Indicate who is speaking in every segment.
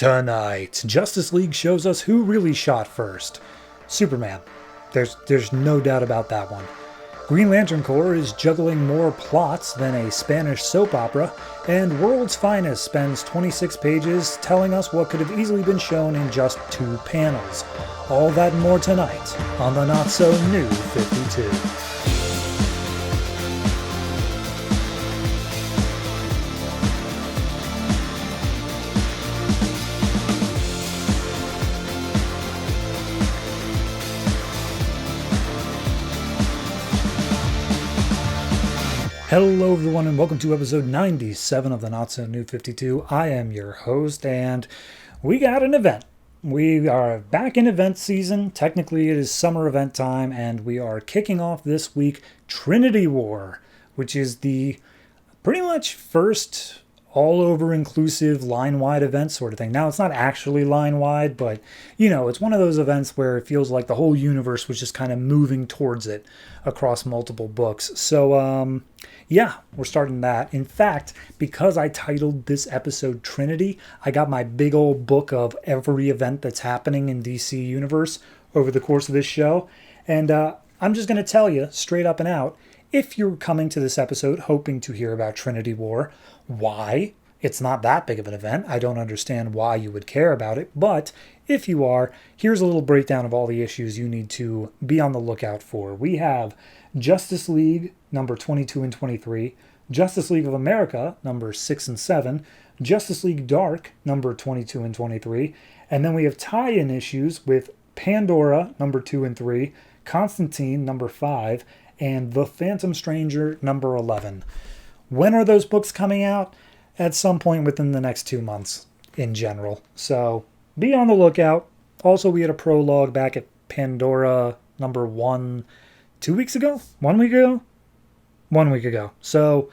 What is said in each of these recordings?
Speaker 1: Tonight, Justice League shows us who really shot first. Superman. There's no doubt about that one. Green Lantern Corps is juggling more plots than a Spanish soap opera, and World's Finest spends 26 pages telling us what could have easily been shown in just 2 panels. All that and more tonight on the Not-So-New 52. Hello everyone and welcome to episode 97 of the Not-So-New 52. I am your host and we got an event. We are back in event season. Technically it is summer event time and we are kicking off this week Trinity War, which is the pretty much first all-over inclusive line-wide event sort of thing. Now, it's not actually line-wide, but, you know, it's one of those events where it feels like the whole universe was just kind of moving towards it across multiple books. So, yeah, we're starting that. In fact, because I titled this episode Trinity, I got my big old book of every event that's happening in DC Universe over the course of this show. And I'm just going to tell you straight up and out, if you're coming to this episode hoping to hear about Trinity War, why? It's not that big of an event. I don't understand why you would care about it. But if you are, here's a little breakdown of all the issues you need to be on the lookout for. We have Justice League number 22 and 23, Justice League of America number 6 and 7, Justice League Dark number 22 and 23, and then we have tie-in issues with Pandora number 2 and 3, Constantine number 5, and The Phantom Stranger number 11. When are those books coming out? At some point within the next 2 months in general. So be on the lookout. Also, we had a prologue back at Pandora number 1 2 weeks ago? 1 week ago? 1 week ago. So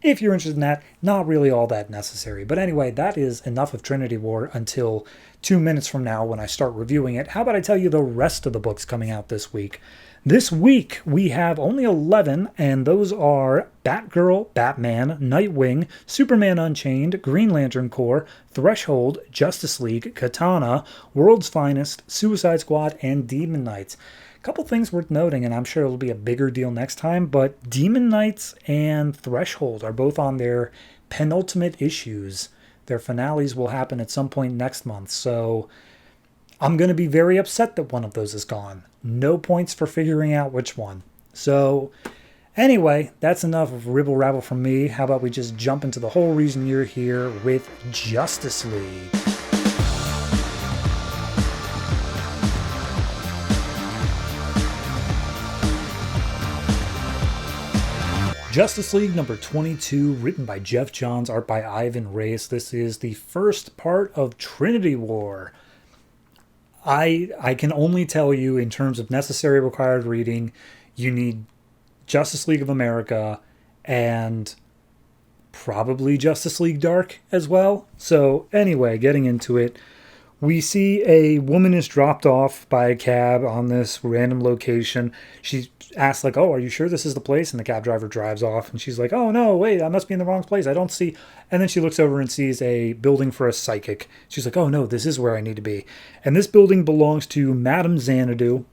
Speaker 1: if you're interested in that, not really all that necessary. But anyway, that is enough of Trinity War until 2 minutes from now when I start reviewing it. How about I tell you the rest of the books coming out this week? This week, we have only 11, and those are Batgirl, Batman, Nightwing, Superman Unchained, Green Lantern Corps, Threshold, Justice League, Katana, World's Finest, Suicide Squad, and Demon Knights. A couple things worth noting, and I'm sure it'll be a bigger deal next time, but Demon Knights and Threshold are both on their penultimate issues. Their finales will happen at some point next month, so I'm going to be very upset that one of those is gone. No points for figuring out which one. So, anyway, that's enough of ribble-rabble from me. How about we just jump into the whole reason you're here with Justice League. Justice League number 22, written by Geoff Johns, art by Ivan Reis. This is the first part of Trinity War. I can only tell you in terms of necessary required reading, you need Justice League of America and probably Justice League Dark as well. So anyway, getting into it, we see a woman is dropped off by a cab on this random location. She asks like, oh, are you sure this is the place? And the cab driver drives off and she's like, oh no, wait, I must be in the wrong place. I don't see. And then she looks over and sees a building for a psychic. She's like, oh no, this is where I need to be. And this building belongs to Madame Xanadu.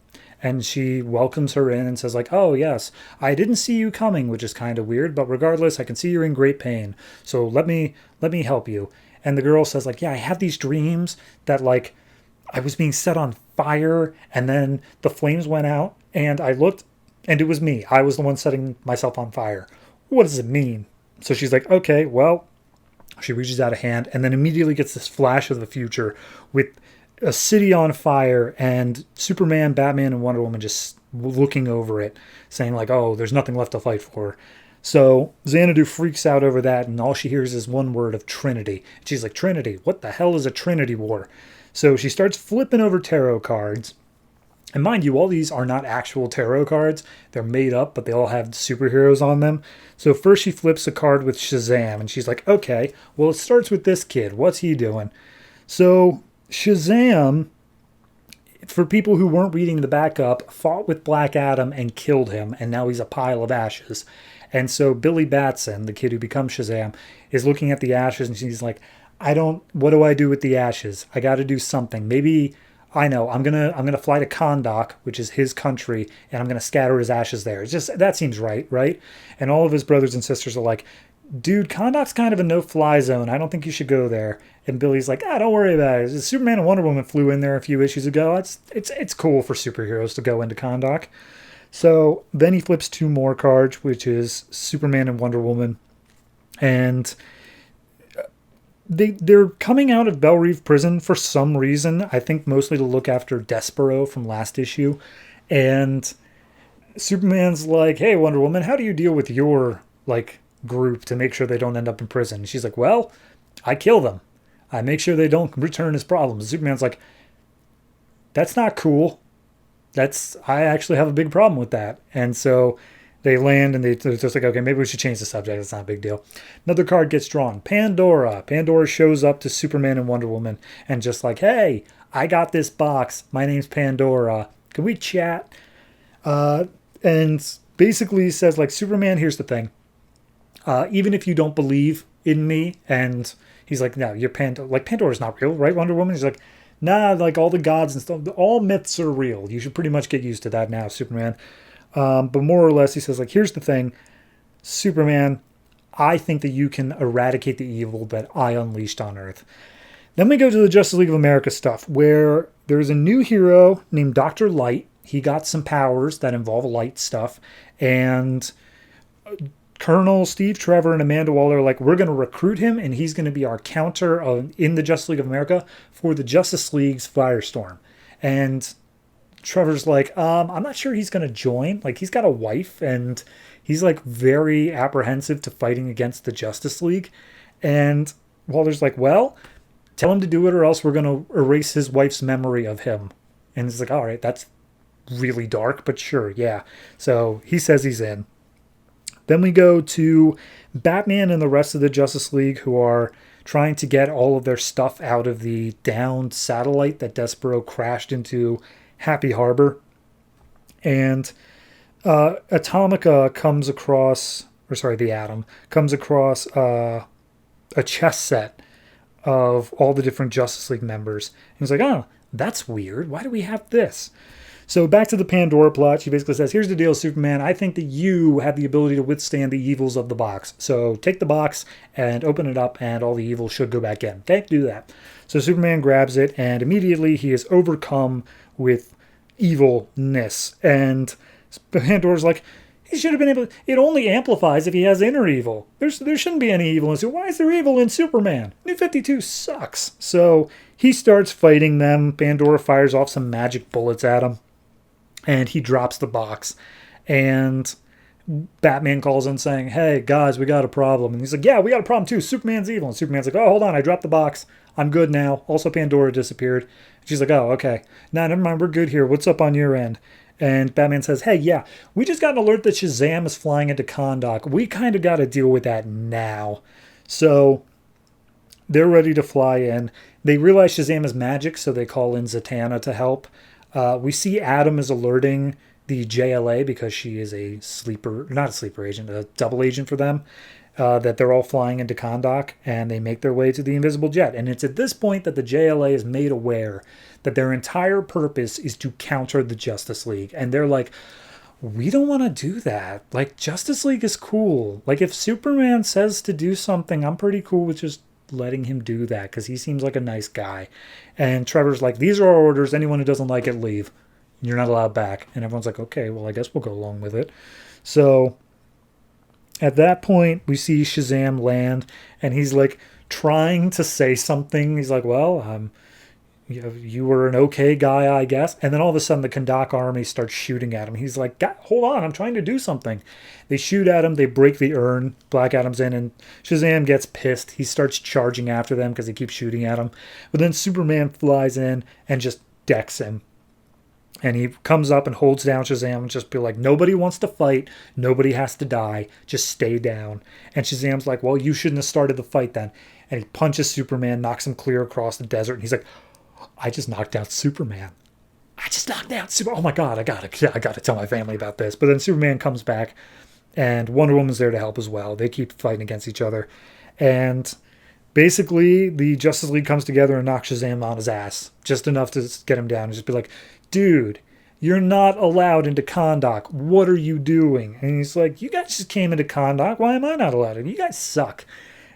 Speaker 1: And she welcomes her in and says like, oh yes, I didn't see you coming, which is kind of weird, but regardless, I can see you're in great pain. So let me help you. And the girl says like, yeah, I have these dreams that like I was being set on fire and then the flames went out and I looked and it was me. I was the one setting myself on fire. What does it mean? So she's like, okay, well, she reaches out a hand and then immediately gets this flash of the future with a city on fire and Superman, Batman, and Wonder Woman just looking over it saying like, oh, there's nothing left to fight for. So Xanadu freaks out over that, and all she hears is one word of Trinity. She's like, Trinity? What the hell is a Trinity War? So she starts flipping over tarot cards. And mind you, all these are not actual tarot cards. They're made up, but they all have superheroes on them. So first she flips a card with Shazam, and she's like, okay, well, it starts with this kid. What's he doing? So Shazam, for people who weren't reading the backup, fought with Black Adam and killed him, and now he's a pile of ashes. And so Billy Batson, the kid who becomes Shazam, is looking at the ashes and she's like, what do I do with the ashes? I got to do something. Maybe I know I'm gonna fly to Kondak, which is his country, and I'm gonna scatter his ashes there. It's just that seems right, right? And all of his brothers and sisters are like, dude, Kondak's kind of a no-fly zone. I don't think you should go there. And Billy's like, don't worry about it. Superman and Wonder Woman flew in there a few issues ago. It's cool for superheroes to go into Kondak. So then he flips two more cards, which is Superman and Wonder Woman, and they're coming out of Belle Reve prison for some reason. I think mostly to look after Despero from last issue. And Superman's like, hey, Wonder Woman, how do you deal with your, like, group to make sure they don't end up in prison? And she's like, well, I kill them. I make sure they don't return as problems. Superman's like, that's not cool. I actually have a big problem with that. And so they land and they're just like, okay, maybe we should change the subject. It's not a big deal. Another card gets drawn. Pandora. Pandora shows up to Superman and Wonder Woman and just like, hey, I got this box. My name's Pandora. Can we chat? And basically says, like, Superman, here's the thing. Even if you don't believe in me, and he's like, no, you're Pandora. Like, Pandora's not real, right, Wonder Woman? He's like, nah, like all the gods and stuff, all myths are real. You should pretty much get used to that now, Superman. But more or less, he says, like, here's the thing, Superman, I think that you can eradicate the evil that I unleashed on Earth. Then we go to the Justice League of America stuff, where there's a new hero named Dr. Light. He got some powers that involve light stuff, and Colonel Steve Trevor and Amanda Waller are like, we're going to recruit him, and he's going to be our counter in the Justice League of America for the Justice League's Firestorm. And Trevor's like, I'm not sure he's going to join. Like, he's got a wife, and he's, like, very apprehensive to fighting against the Justice League. And Waller's like, well, tell him to do it or else we're going to erase his wife's memory of him. And he's like, all right, that's really dark, but sure, yeah. So he says he's in. Then we go to Batman and the rest of the Justice League, who are trying to get all of their stuff out of the downed satellite that Despero crashed into Happy Harbor. And Atomica comes across, the Atom, comes across a chess set of all the different Justice League members. And he's like, oh, that's weird. Why do we have this? So back to the Pandora plot, she basically says, here's the deal, Superman. I think that you have the ability to withstand the evils of the box. So take the box and open it up, and all the evil should go back in. Okay, do that. So Superman grabs it, and immediately he is overcome with evilness. And Pandora's like, he should have been able to, it only amplifies if he has inner evil. There shouldn't be any evil in Superman. Why is there evil in Superman? New 52 sucks. So he starts fighting them. Pandora fires off some magic bullets at him, and he drops the box. And Batman calls in saying, hey, guys, we got a problem. And he's like, yeah, we got a problem too. Superman's evil. And Superman's like, oh, hold on, I dropped the box. I'm good now. Also, Pandora disappeared. She's like, oh, okay. Nah, never mind, we're good here. What's up on your end? And Batman says, hey, yeah, we just got an alert that Shazam is flying into Kondak. We kind of got to deal with that now. So they're ready to fly in. They realize Shazam is magic, so they call in Zatanna to help. We see Adam is alerting the JLA because she is a double agent for them, that they're all flying into Kondak, and they make their way to the invisible jet. And it's at this point that the JLA is made aware that their entire purpose is to counter the Justice League. And they're like, we don't want to do that. Like, Justice League is cool. Like, if Superman says to do something, I'm pretty cool with just letting him do that because he seems like a nice guy. And Trevor's like, these are our orders. Anyone who doesn't like it, leave. You're not allowed back. And everyone's like, okay, well, I guess we'll go along with it. So at that point, we see Shazam land, and he's like trying to say something. He's like, well, you were an okay guy, I guess. And then all of a sudden, the Kondak army starts shooting at him. He's like, hold on, I'm trying to do something. They shoot at him. They break the urn. Black Adam's in, and Shazam gets pissed. He starts charging after them because they keep shooting at him. But then Superman flies in and just decks him. And he comes up and holds down Shazam and just be like, nobody wants to fight. Nobody has to die. Just stay down. And Shazam's like, well, you shouldn't have started the fight then. And he punches Superman, knocks him clear across the desert. And he's like, I just knocked out Superman. Oh my God, I gotta tell my family about this. But then Superman comes back, and Wonder Woman's there to help as well. They keep fighting against each other. And Basically, the Justice League comes together and knocks Shazam on his ass. Just enough to get him down and just be like, dude, you're not allowed into Kahndaq. What are you doing? And he's like, you guys just came into Kahndaq. Why am I not allowed in? You guys suck.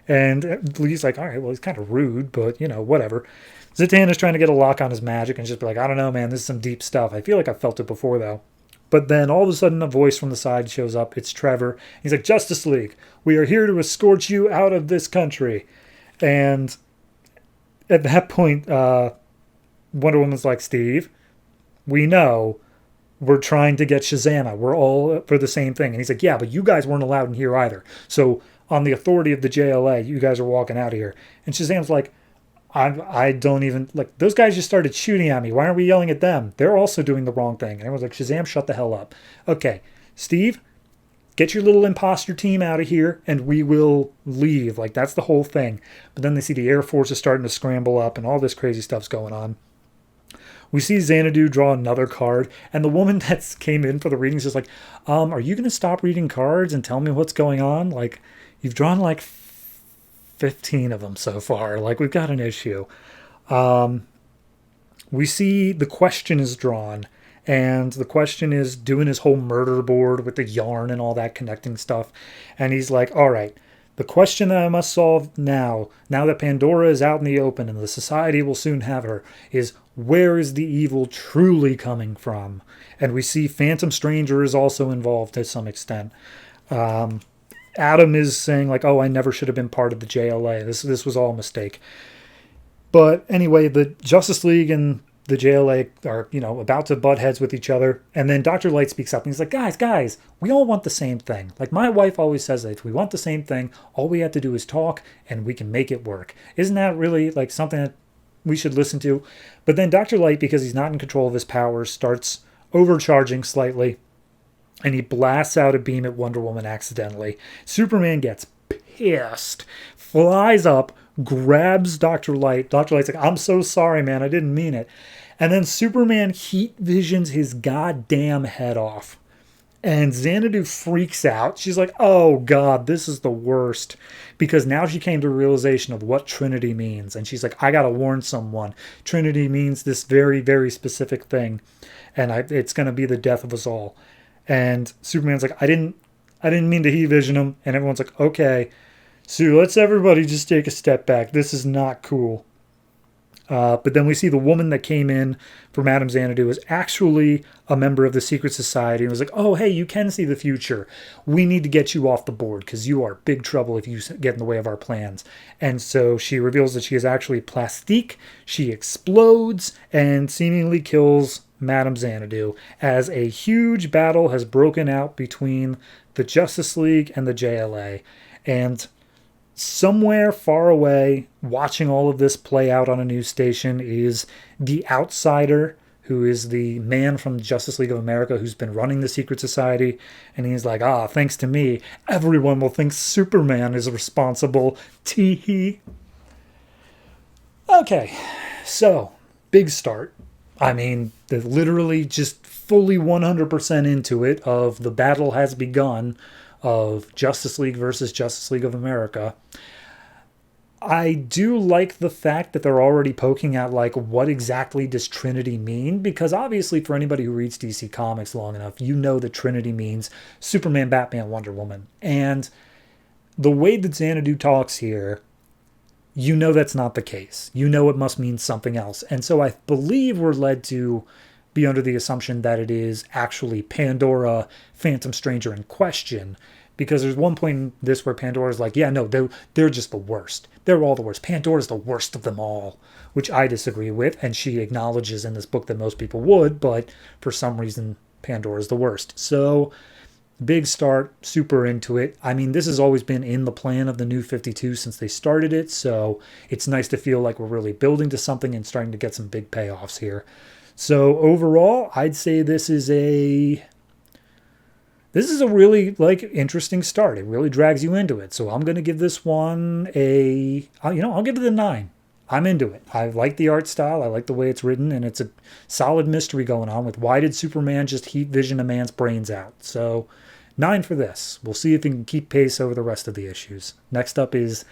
Speaker 1: And Lee's like, all right, well, he's kind of rude, but, whatever. Zatanna's trying to get a lock on his magic and just be like, I don't know, man, this is some deep stuff. I feel like I felt it before, though. But then all of a sudden a voice from the side shows up. It's Trevor. He's like, Justice League, we are here to escort you out of this country. And at that point, Wonder Woman's like, Steve, we know we're trying to get Shazam out. We're all for the same thing. And he's like, yeah, but you guys weren't allowed in here either. So on the authority of the JLA, you guys are walking out of here. And Shazam's like, I don't even, like, those guys just started shooting at me. Why aren't we yelling at them? They're also doing the wrong thing. And everyone's like, Shazam, shut the hell up. Okay, Steve, get your little imposter team out of here and we will leave. Like, that's the whole thing. But then they see the Air Force is starting to scramble up and all this crazy stuff's going on. We see Xanadu draw another card, and the woman that came in for the readings is like, are you going to stop reading cards and tell me what's going on? Like, you've drawn like 15 of them so far. Like, we've got an issue. We see the Question is drawn, and the Question is doing his whole murder board with the yarn and all that connecting stuff. And he's like, all right, the question that I must solve now that Pandora is out in the open and the society will soon have her, is where is the evil truly coming from? And we see Phantom Stranger is also involved to some extent. Adam is saying like, oh, I never should have been part of the JLA. This was all a mistake. But anyway, the Justice League and the JLA are, about to butt heads with each other. And then Dr. Light speaks up and he's like, guys, we all want the same thing. Like, my wife always says that if we want the same thing, all we have to do is talk and we can make it work. Isn't that really like something that we should listen to? But then Dr. Light, because he's not in control of his powers, starts overcharging slightly. And he blasts out a beam at Wonder Woman accidentally. Superman gets pissed, flies up, grabs Dr. Light. Dr. Light's like, I'm so sorry, man. I didn't mean it. And then Superman heat visions his goddamn head off. And Xanadu freaks out. She's like, oh, God, this is the worst. Because now she came to a realization of what Trinity means. And she's like, I got to warn someone. Trinity means this very, very specific thing. And it's going to be the death of us all. And Superman's like, I didn't mean to heat vision him. And everyone's like, okay. So let's everybody just take a step back. This is not cool. But then we see the woman that came in for Madame Xanadu is actually a member of the secret society and was like, oh, hey, you can see the future. We need to get you off the board because you are big trouble if you get in the way of our plans. And so she reveals that she is actually plastique. She explodes and seemingly kills Madame Xanadu as a huge battle has broken out between the Justice League and the JLA. And somewhere far away, watching all of this play out on a news station, is the Outsider, who is the man from Justice League of America who's been running the secret society. And he's like, thanks to me, everyone will think Superman is responsible. Tee-hee. Okay, so, big start. I mean, they're literally just fully 100% into it of the battle has begun of Justice League versus Justice League of America. I do like the fact that they're already poking at, like, what exactly does Trinity mean? Because obviously for anybody who reads DC Comics long enough, you know that Trinity means Superman, Batman, Wonder Woman. And the way that Xanadu talks here, you know that's not the case. You know it must mean something else. And so I believe we're led to be under the assumption that it is actually Pandora, Phantom Stranger in question. Because there's one point in this where Pandora's like, yeah, no, they're just the worst. They're all the worst. Pandora's the worst of them all, which I disagree with. And she acknowledges in this book that most people would, but for some reason, Pandora's the worst. So, big start, super into it. I mean, this has always been in the plan of the New 52 since they started it. So, it's nice to feel like we're really building to something and starting to get some big payoffs here. So overall, I'd say this is a really interesting start. It really drags you into it. So I'm going to give this one I'll give it a 9. I'm into it. I like the art style. I like the way it's written, and it's a solid mystery going on with why did Superman just heat vision a man's brains out? So 9 for this. We'll see if we can keep pace over the rest of the issues. Next up is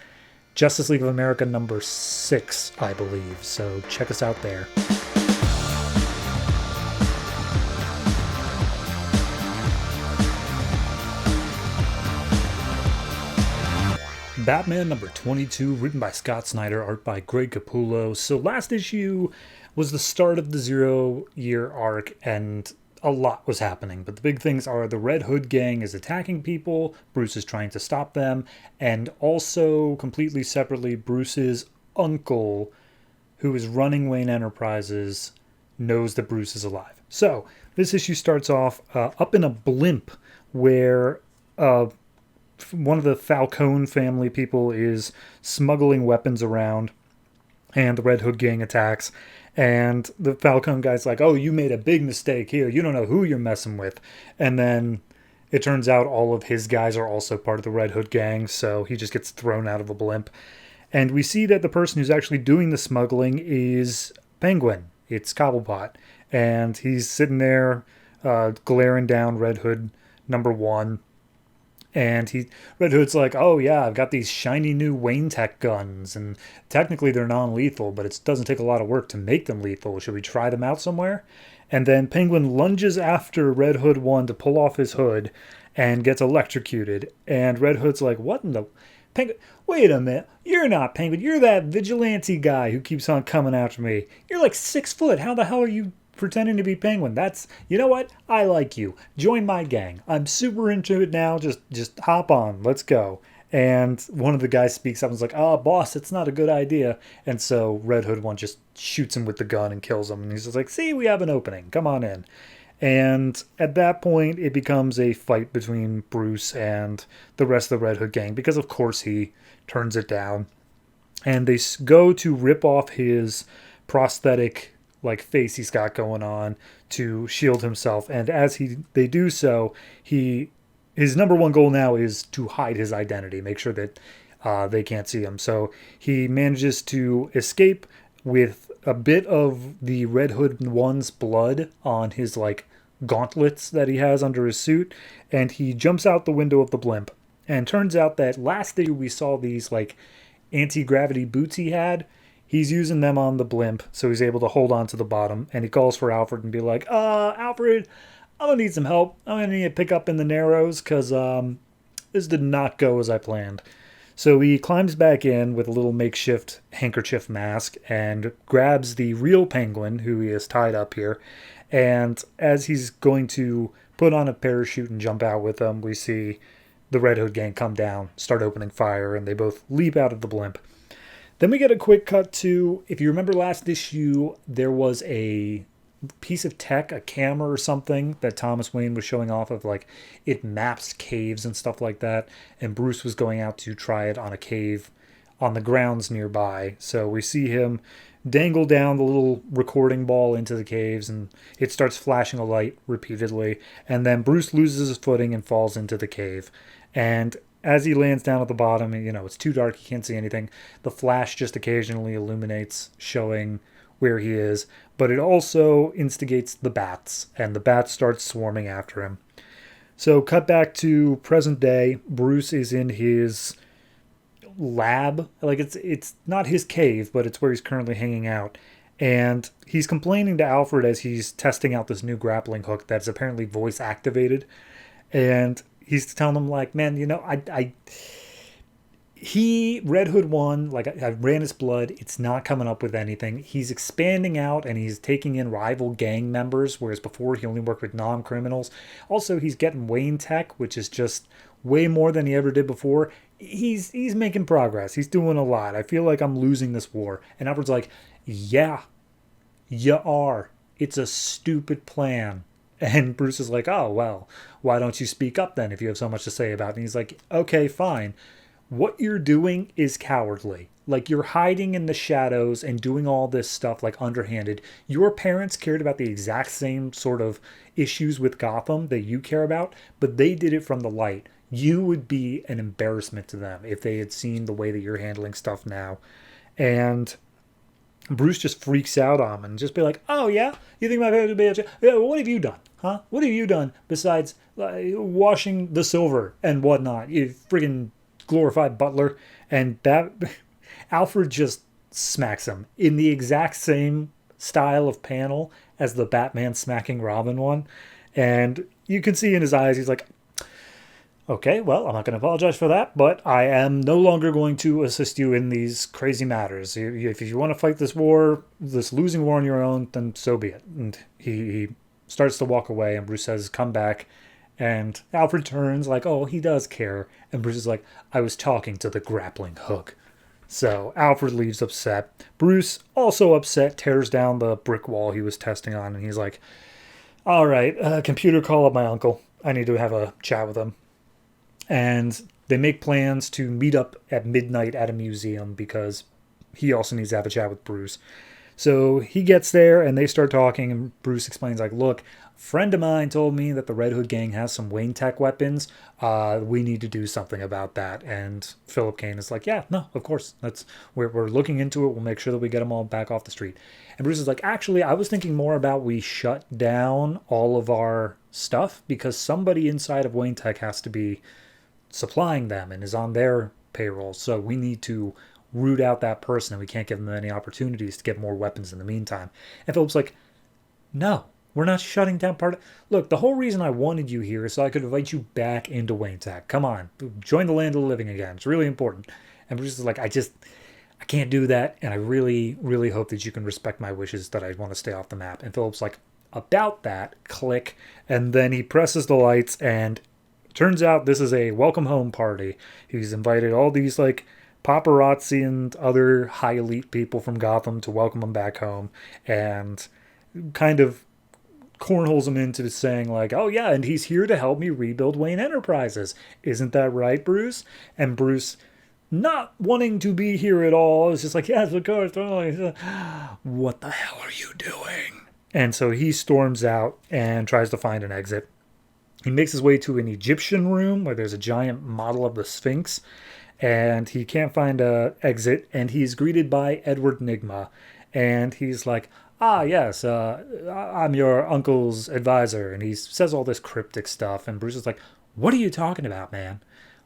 Speaker 1: Justice League of America number 6, I believe. So check us out there. Batman number 22, written by Scott Snyder, art by Greg Capullo. So last issue was the start of the 0-year arc, and a lot was happening. But the big things are the Red Hood gang is attacking people, Bruce is trying to stop them, and also, completely separately, Bruce's uncle, who is running Wayne Enterprises, knows that Bruce is alive. So this issue starts off up in a blimp where one of the Falcone family people is smuggling weapons around, and the Red Hood gang attacks, and the Falcone guy's like, oh, you made a big mistake here, you don't know who you're messing with. And then it turns out all of his guys are also part of the Red Hood gang, so he just gets thrown out of the blimp. And we see that the person who's actually doing the smuggling is Penguin. It's Cobblepot, and he's sitting there glaring down Red Hood number 1. And Red Hood's like, oh yeah, I've got these shiny new Wayne Tech guns, and technically they're non-lethal, but it doesn't take a lot of work to make them lethal. Should we try them out somewhere? And then Penguin lunges after Red Hood 1 to pull off his hood and gets electrocuted. And Red Hood's like, what in the... Penguin, wait a minute, you're not Penguin, you're that vigilante guy who keeps on coming after me. You're like 6 foot, how the hell are you pretending to be Penguin? That's, you know what, I like you, join my gang, I'm super into it now, just hop on, let's go. And one of the guys speaks up and is like, oh boss, it's not a good idea. And so Red Hood 1 just shoots him with the gun and kills him, and he's just like, see, we have an opening, come on in. And at that point it becomes a fight between Bruce and the rest of the Red Hood gang, because of course he turns it down, and they go to rip off his prosthetic like face he's got going on to shield himself. And as they do so, his number 1 goal now is to hide his identity, make sure that they can't see him. So he manages to escape with a bit of the Red Hood 1's blood on his like gauntlets that he has under his suit, and he jumps out the window of the blimp. And turns out that last issue we saw these like anti-gravity boots he had. He's using them on the blimp, so he's able to hold on to the bottom, and he calls for Alfred and be like, Alfred, I'm going to need some help. I'm going to need to pick up in the Narrows, because this did not go as I planned. So he climbs back in with a little makeshift handkerchief mask and grabs the real Penguin, who he has tied up here. And as he's going to put on a parachute and jump out with them, we see the Red Hood gang come down, start opening fire, and they both leap out of the blimp. Then we get a quick cut to, if you remember last issue, there was a piece of tech, a camera or something, that Thomas Wayne was showing off of, like, it maps caves and stuff like that, and Bruce was going out to try it on a cave on the grounds nearby. So we see him dangle down the little recording ball into the caves, and it starts flashing a light repeatedly, and then Bruce loses his footing and falls into the cave. And as he lands down at the bottom, it's too dark, he can't see anything. The flash just occasionally illuminates, showing where he is. But it also instigates the bats, and the bats start swarming after him. So cut back to present day. Bruce is in his lab. Like, it's not his cave, but it's where he's currently hanging out. And he's complaining to Alfred as he's testing out this new grappling hook that's apparently voice activated. And he's telling him, like, man, Red Hood 1, like, I ran his blood. It's not coming up with anything. He's expanding out and he's taking in rival gang members, whereas before he only worked with non-criminals. Also, he's getting Wayne Tech, which is just way more than he ever did before. He's making progress. He's doing a lot. I feel like I'm losing this war. And Alfred's like, yeah, you are. It's a stupid plan. And Bruce is like, oh, well, why don't you speak up then if you have so much to say about it? And he's like, okay, fine. What you're doing is cowardly. Like, you're hiding in the shadows and doing all this stuff, like, underhanded. Your parents cared about the exact same sort of issues with Gotham that you care about, but they did it from the light. You would be an embarrassment to them if they had seen the way that you're handling stuff now. And Bruce just freaks out on him and just be like, oh, yeah? You think my parents would be able to... Yeah, well, what have you done? Huh? What have you done besides washing the silver and whatnot? You friggin' glorified butler. And that Alfred just smacks him in the exact same style of panel as the Batman smacking Robin one. And you can see in his eyes, he's like, okay, well, I'm not going to apologize for that, but I am no longer going to assist you in these crazy matters. If you want to fight this war, this losing war on your own, then so be it. And he starts to walk away, and Bruce says, come back. And Alfred turns like, oh, he does care. And Bruce is like, I was talking to the grappling hook. So Alfred leaves upset. Bruce, also upset, tears down the brick wall he was testing on. And he's like, all right, computer, call up my uncle. I need to have a chat with him. And they make plans to meet up at midnight at a museum because he also needs to have a chat with Bruce. So he gets there and they start talking, and Bruce explains, like, look, a friend of mine told me that the Red Hood gang has some Wayne Tech weapons. We need to do something about that. And Philip Kane is like, yeah, no, of course. We're looking into it. We'll make sure that we get them all back off the street. And Bruce is like, actually, I was thinking more about we shut down all of our stuff because somebody inside of Wayne Tech has to be supplying them and is on their payroll. So we need to root out that person, and we can't give them any opportunities to get more weapons in the meantime. And Philip's like, no, we're not shutting down part of... Look, the whole reason I wanted you here is so I could invite you back into Wayne Tech. Come on, join the land of the living again. It's really important. And Bruce is like, I can't do that, and I really, really hope that you can respect my wishes that I want to stay off the map. And Philip's like, about that, click. And then he presses the lights, and turns out this is a welcome home party. He's invited all these, like, paparazzi and other high elite people from Gotham to welcome him back home, and kind of cornholes him into saying, like, oh yeah, and he's here to help me rebuild Wayne Enterprises. Isn't that right, Bruce? And Bruce, not wanting to be here at all, is just like, yes, of course. What the hell are you doing? And so he storms out and tries to find an exit. He makes his way to an Egyptian room where there's a giant model of the Sphinx, and he can't find an exit, and he's greeted by Edward Nygma, and he's like, yes, I'm your uncle's advisor, and he says all this cryptic stuff, and Bruce is like, what are you talking about, man?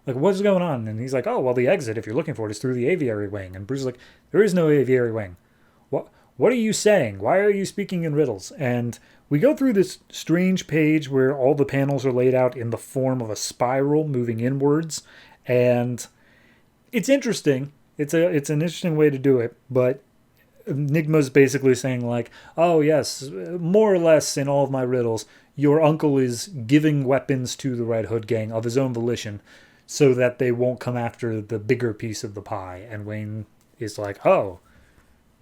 Speaker 1: Like, what's going on? And he's like, oh, well, the exit, if you're looking for it, is through the aviary wing. And Bruce is like, there is no aviary wing. What are you saying? Why are you speaking in riddles? And we go through this strange page where all the panels are laid out in the form of a spiral moving inwards, and it's interesting. It's an interesting way to do it, but Nygma's basically saying, like, oh yes, more or less in all of my riddles, your uncle is giving weapons to the Red Hood gang of his own volition so that they won't come after the bigger piece of the pie. And Wayne is like, oh,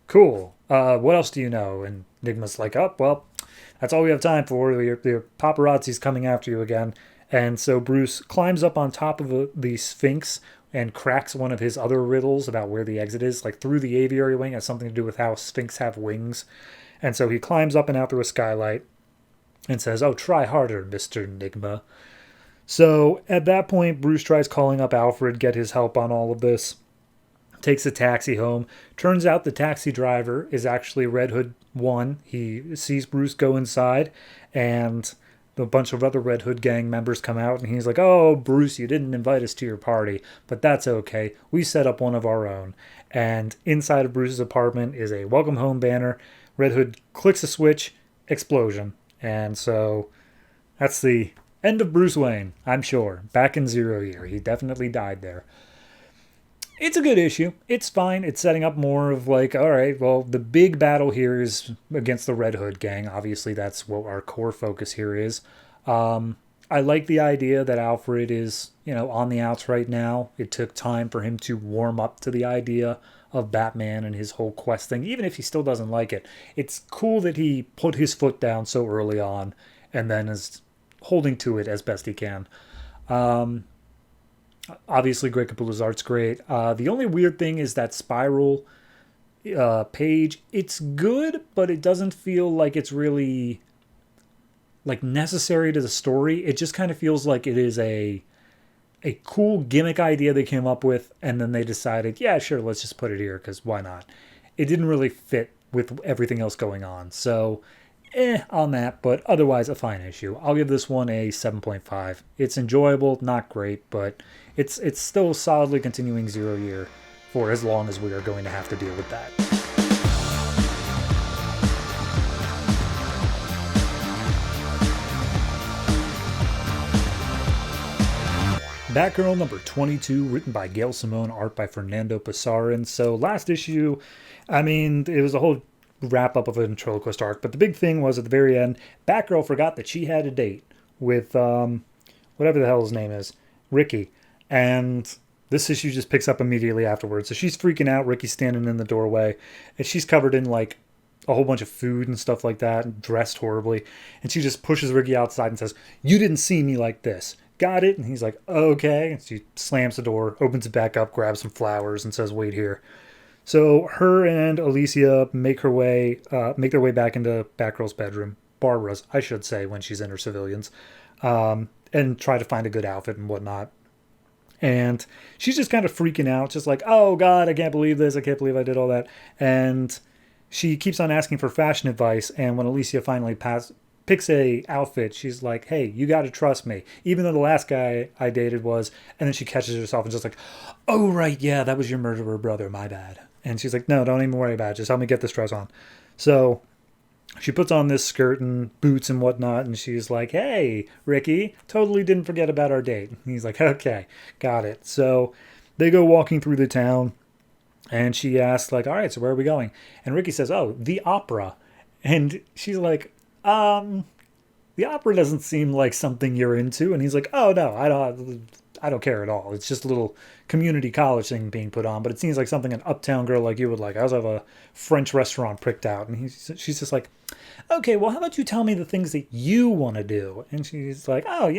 Speaker 1: cool. What else do you know? And Nygma's like, oh, well, that's all we have time for. The paparazzi's coming after you again. And so Bruce climbs up on top of the Sphinx and cracks one of his other riddles about where the exit is, like through the aviary wing. It has something to do with how Sphinx have wings. And so he climbs up and out through a skylight and says, oh, try harder, Mr. Nygma. So at that point, Bruce tries calling up Alfred, get his help on all of this, takes a taxi home. Turns out the taxi driver is actually Red Hood 1. He sees Bruce go inside, and a bunch of other Red Hood gang members come out, and he's like, oh, Bruce, you didn't invite us to your party, but that's okay. We set up one of our own. And inside of Bruce's apartment is a welcome home banner. Red Hood clicks a switch, explosion. And so that's the end of Bruce Wayne, I'm sure. Back in 0 year. He definitely died there. It's a good issue. It's fine. It's setting up more of like, all right, well, the big battle here is against the Red Hood gang. Obviously, that's what our core focus here is. I like the idea that Alfred is, on the outs right now. It took time for him to warm up to the idea of Batman and his whole quest thing, even if he still doesn't like it. It's cool that he put his foot down so early on and then is holding to it as best he can. Obviously, Greg Capullo's art's great. The only weird thing is that spiral page. It's good, but it doesn't feel like it's really like necessary to the story. It just kind of feels like it is a cool gimmick idea they came up with, and then they decided, yeah, sure, let's just put it here because why not? It didn't really fit with everything else going on. So, on that, but otherwise a fine issue. I'll give this one a 7.5. It's enjoyable, not great, but it's still solidly continuing 0 year. for as long as we are going to have to deal with that. Batgirl number 22, written by Gail, Simone, art by Fernando, Pasarin. So last issue, I mean, it was a whole wrap-up of a ventriloquist arc, but the big thing was at the very end, Batgirl forgot that she had a date with, whatever the hell his name is, Ricky. And this issue just picks up immediately afterwards. So she's freaking out, Ricky's standing in the doorway, and she's covered in, like, a whole bunch of food and stuff like that, and dressed horribly. And she just pushes Ricky outside and says, "You didn't see me like this. Got it?" And he's like, "Okay." And she slams the door, opens it back up, grabs some flowers, and says, "Wait here." So her and Alicia make their way back into Batgirl's bedroom, Barbara's, I should say, when she's in her civilians, and try to find a good outfit and whatnot. And she's just kind of freaking out, just like, "Oh God, I can't believe this. I can't believe I did all that." And she keeps on asking for fashion advice. And when Alicia finally picks a outfit, she's like, "Hey, you got to trust me," even though the last guy I dated was. And then she catches herself and just like, "Oh right, yeah, that was your murderer brother, my bad." And she's like, "No, don't even worry about it, just help me get this dress on." So she puts on this skirt and boots and whatnot, and she's like, "Hey, Ricky, totally didn't forget about our date." And he's like, "Okay, got it." So they go walking through the town, and she asks, like, "All right, so where are we going?" And Ricky says, "Oh, the opera." And she's like, "The opera doesn't seem like something you're into." And he's like, "Oh no, I don't care at all. It's just a little community college thing being put on, but it seems like something an uptown girl like you would like. I also have a French restaurant pricked out." And she's just like, "Okay, well, how about you tell me the things that you want to do?" And she's like, "Oh,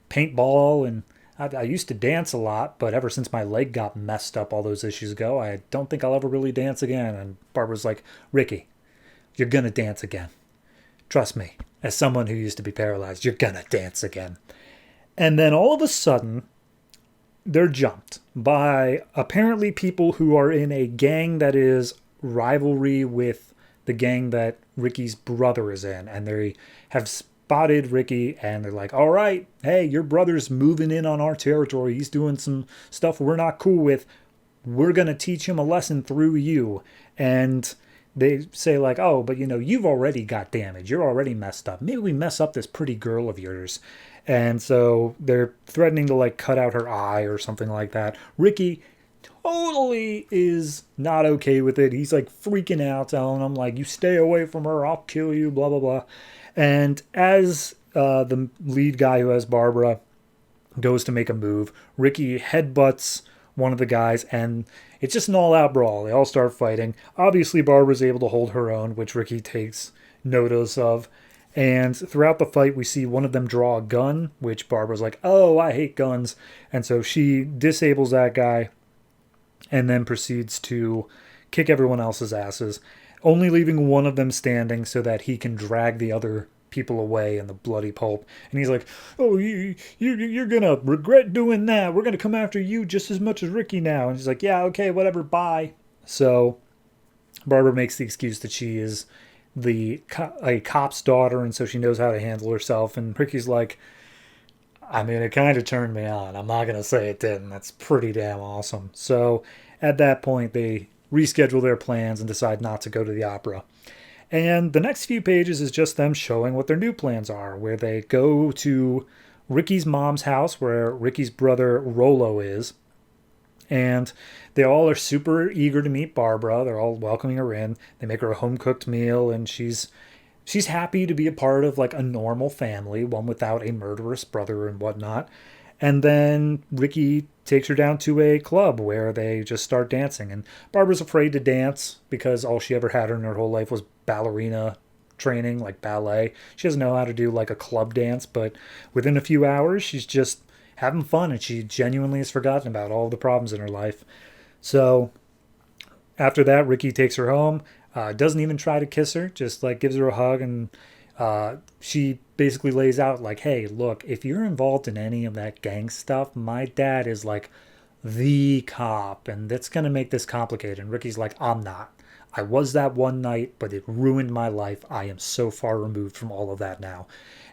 Speaker 1: paintball, and I used to dance a lot, but ever since my leg got messed up all those issues ago, I don't think I'll ever really dance again." And Barbara's like, "Ricky, you're gonna dance again. Trust me, as someone who used to be paralyzed, you're gonna dance again." And then all of a sudden, they're jumped by apparently people who are in a gang that is rivalry with the gang that Ricky's brother is in. And they have spotted Ricky, and they're like, "All right, hey, your brother's moving in on our territory. He's doing some stuff we're not cool with. We're going to teach him a lesson through you." And they say like, "Oh, but you've already got damage. You're already messed up. Maybe we mess up this pretty girl of yours." And so they're threatening to like cut out her eye or something like that. Ricky totally is not okay with it. He's like freaking out, telling them like, "You stay away from her. I'll kill you, blah, blah, blah." And as the lead guy who has Barbara goes to make a move, Ricky headbutts one of the guys, and it's just an all-out brawl. They all start fighting. Obviously, Barbara's able to hold her own, which Ricky takes notice of. And throughout the fight, we see one of them draw a gun, which Barbara's like, "Oh, I hate guns." And so she disables that guy and then proceeds to kick everyone else's asses, only leaving one of them standing so that he can drag the other people away in the bloody pulp. And he's like, "Oh, you're going to regret doing that. We're going to come after you just as much as Ricky now." And she's like, "Yeah, okay, whatever, bye." So Barbara makes the excuse that she is a cop's daughter, and so she knows how to handle herself. And Ricky's like, "I mean, it kind of turned me on. I'm not going to say it didn't. That's pretty damn awesome." So at that point, they reschedule their plans and decide not to go to the opera. And the next few pages is just them showing what their new plans are, where they go to Ricky's mom's house, where Ricky's brother Rolo is. And they all are super eager to meet Barbara. They're all welcoming her in. They make her a home-cooked meal, and she's happy to be a part of like a normal family, one without a murderous brother and whatnot. And then Ricky takes her down to a club where they just start dancing. And Barbara's afraid to dance because all she ever had in her whole life was ballerina training, like ballet. She doesn't know how to do like a club dance, but within a few hours, she's just having fun, and she genuinely has forgotten about all the problems in her life. So after that, Ricky takes her home, doesn't even try to kiss her, just like gives her a hug, and she basically lays out like, "Hey, look, if you're involved in any of that gang stuff, my dad is like the cop, and that's going to make this complicated." And Ricky's like, "I'm not. I was that one night, but it ruined my life. I am so far removed from all of that now."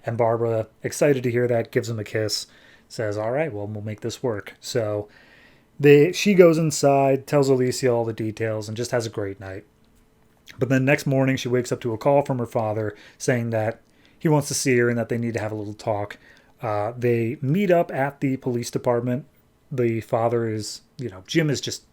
Speaker 1: And Barbara, excited to hear that, gives him a kiss, says, "All right, well, we'll make this work." So She goes inside, tells Alicia all the details, and just has a great night. But then next morning, she wakes up to a call from her father saying that he wants to see her and that they need to have a little talk. They meet up at the police department. The father is, Jim is just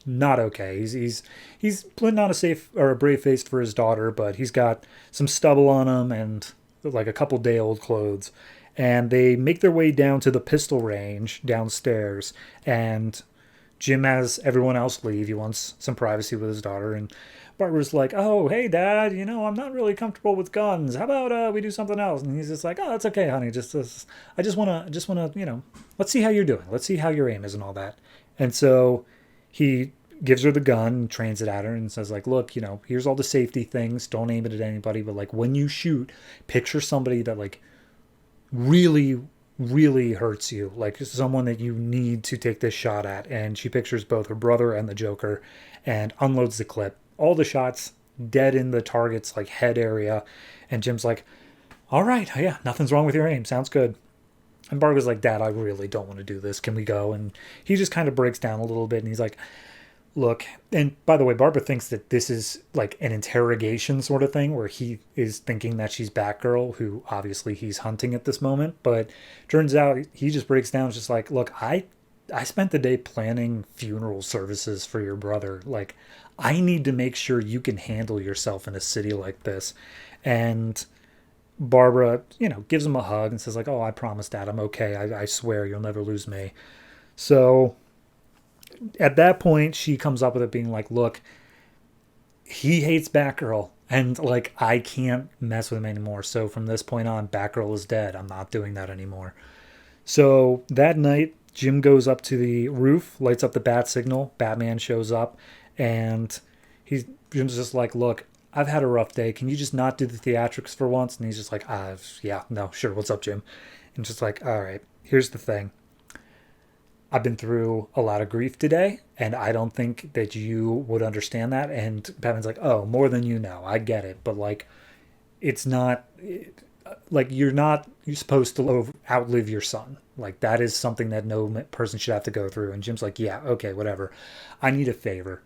Speaker 1: not okay. He's putting on a safe or a brave face for his daughter, but he's got some stubble on him and like a couple day old clothes. And they make their way down to the pistol range downstairs, and Jim has everyone else leave. He wants some privacy with his daughter, and Barbara's like, "Oh, hey, Dad, I'm not really comfortable with guns. How about we do something else?" And he's just like, "Oh, that's okay, honey. I just wanna, let's see how you're doing. Let's see how your aim is and all that." And so he gives her the gun and trains it at her and says, like, "Look, here's all the safety things. Don't aim it at anybody, but like when you shoot, picture somebody that like really, really hurts you, like someone that you need to take this shot at." And she pictures both her brother and the Joker and unloads the clip. All the shots dead in the target's like head area. And Jim's like, "All right, yeah, nothing's wrong with your aim. Sounds good." And Barbara's like, "Dad, I really don't want to do this. Can we go?" And he just kind of breaks down a little bit and he's like, "Look," and by the way, Barbara thinks that this is like an interrogation sort of thing where he is thinking that she's Batgirl, who obviously he's hunting at this moment. But turns out he just breaks down, just like, "Look, I spent the day planning funeral services for your brother. Like, I need to make sure you can handle yourself in a city like this." And Barbara, gives him a hug and says like, "Oh, I promise, Dad, I'm okay. I swear you'll never lose me." So at that point, she comes up with it being like, "Look, he hates Batgirl, and like I can't mess with him anymore. So from this point on, Batgirl is dead. I'm not doing that anymore." So that night, Jim goes up to the roof, lights up the bat signal. Batman shows up, and Jim's just like, "Look, I've had a rough day. Can you just not do the theatrics for once?" And he's just like, "Yeah, no, sure. What's up, Jim?" And just like, "All right, here's the thing. I've been through a lot of grief today, and I don't think that you would understand that." And Batman's like, "Oh, more than you know. I get it. But, like, it's not, like, you're supposed to outlive your son. Like, that is something that no person should have to go through." And Jim's like, "Yeah, okay, whatever. I need a favor.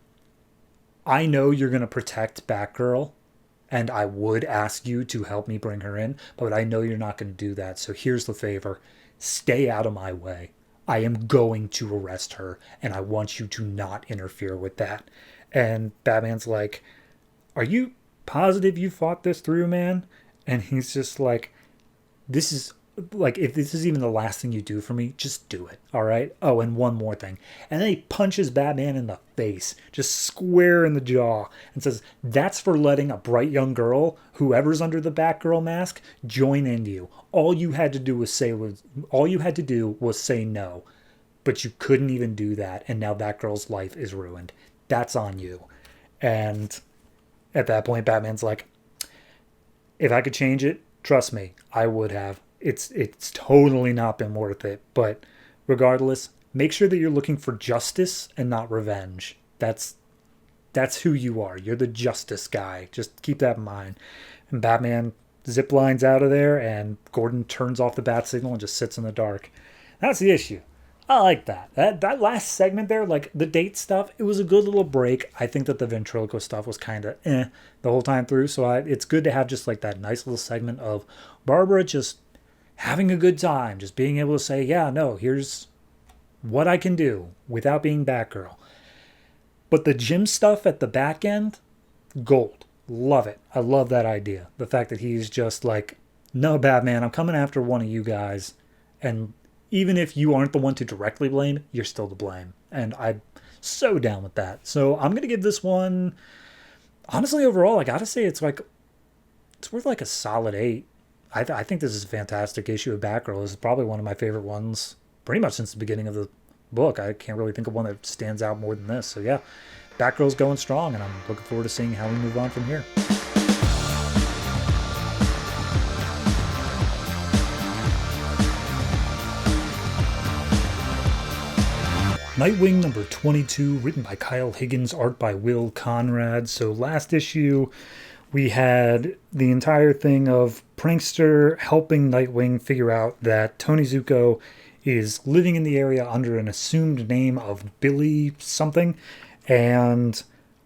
Speaker 1: I know you're going to protect Batgirl, and I would ask you to help me bring her in, but I know you're not going to do that. So here's the favor. Stay out of my way. I am going to arrest her, and I want you to not interfere with that." And Batman's like, "Are you positive you fought this through, man?" And he's just like, "This is, like, if this is even the last thing you do for me, just do it, all right? Oh, and one more thing." And then he punches Batman in the face, just square in the jaw, and says, "That's for letting a bright young girl, whoever's under the Batgirl mask, join into you. All you had to do was say no. But you couldn't even do that, and now that girl's life is ruined. That's on you." And at that point, Batman's like, "If I could change it, trust me, I would have. It's totally not been worth it. But regardless, make sure that you're looking for justice and not revenge. That's who you are. You're the justice guy. Just keep that in mind." And Batman zip lines out of there, and Gordon turns off the bat signal and just sits in the dark. That's the issue. I like that. That last segment there, like the date stuff, it was a good little break. I think that the ventriloquist stuff was kind of the whole time through. So it's good to have just like that nice little segment of Barbara just having a good time, just being able to say, "Yeah, no, here's what I can do without being Batgirl." But the Jim stuff at the back end, gold. Love it. I love that idea. The fact that he's just like, "No, Batman, I'm coming after one of you guys. And even if you aren't the one to directly blame, you're still to blame." And I'm so down with that. So I'm going to give this one, honestly, overall, I got to say it's worth like a solid 8. I think this is a fantastic issue of Batgirl. This is probably one of my favorite ones pretty much since the beginning of the book. I can't really think of one that stands out more than this. So yeah, Batgirl's going strong, and I'm looking forward to seeing how we move on from here. Nightwing number 22, written by Kyle Higgins, art by Will Conrad. So last issue, we had the entire thing of Prankster helping Nightwing figure out that Tony Zuko is living in the area under an assumed name of Billy something. And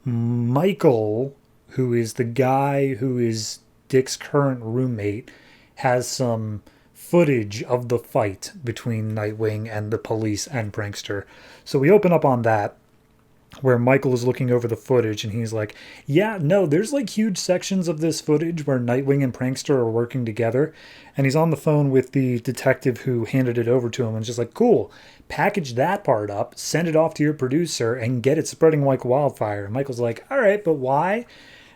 Speaker 1: Michael, who is the guy who is Dick's current roommate, has some footage of the fight between Nightwing and the police and Prankster. So we open up on that, where Michael is looking over the footage and he's like, yeah, no, there's like huge sections of this footage where Nightwing and Prankster are working together. And he's on the phone with the detective who handed it over to him and just like, cool, package that part up, send it off to your producer and get it spreading like wildfire. And Michael's like, all right, but why?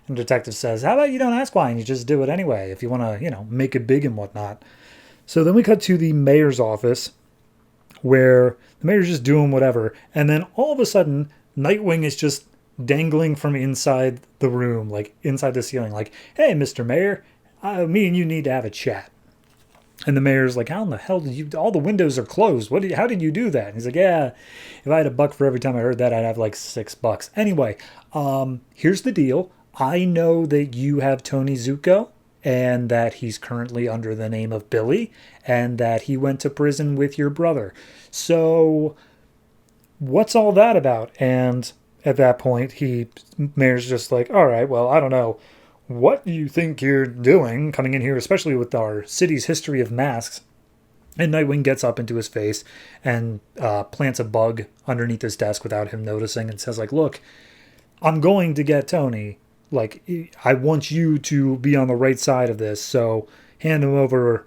Speaker 1: And the detective says, how about you don't ask why and you just do it anyway if you want to, make it big and whatnot. So then we cut to the mayor's office where the mayor's just doing whatever. And then all of a sudden, Nightwing is just dangling from inside the room, like inside the ceiling, like, hey, Mr. Mayor, me and you need to have a chat. And the mayor's like, how in the hell did you, all the windows are closed. How did you do that? And he's like, yeah, if I had $1 for every time I heard that, I'd have like $6. Anyway, here's the deal. I know that you have Tony Zuko and that he's currently under the name of Billy and that he went to prison with your brother. So what's all that about? And at that point, Mayor's just like, all right, well, I don't know what you think you're doing coming in here, especially with our city's history of masks. And Nightwing gets up into his face and plants a bug underneath his desk without him noticing and says like, look, I'm going to get Tony. Like, I want you to be on the right side of this. So hand him over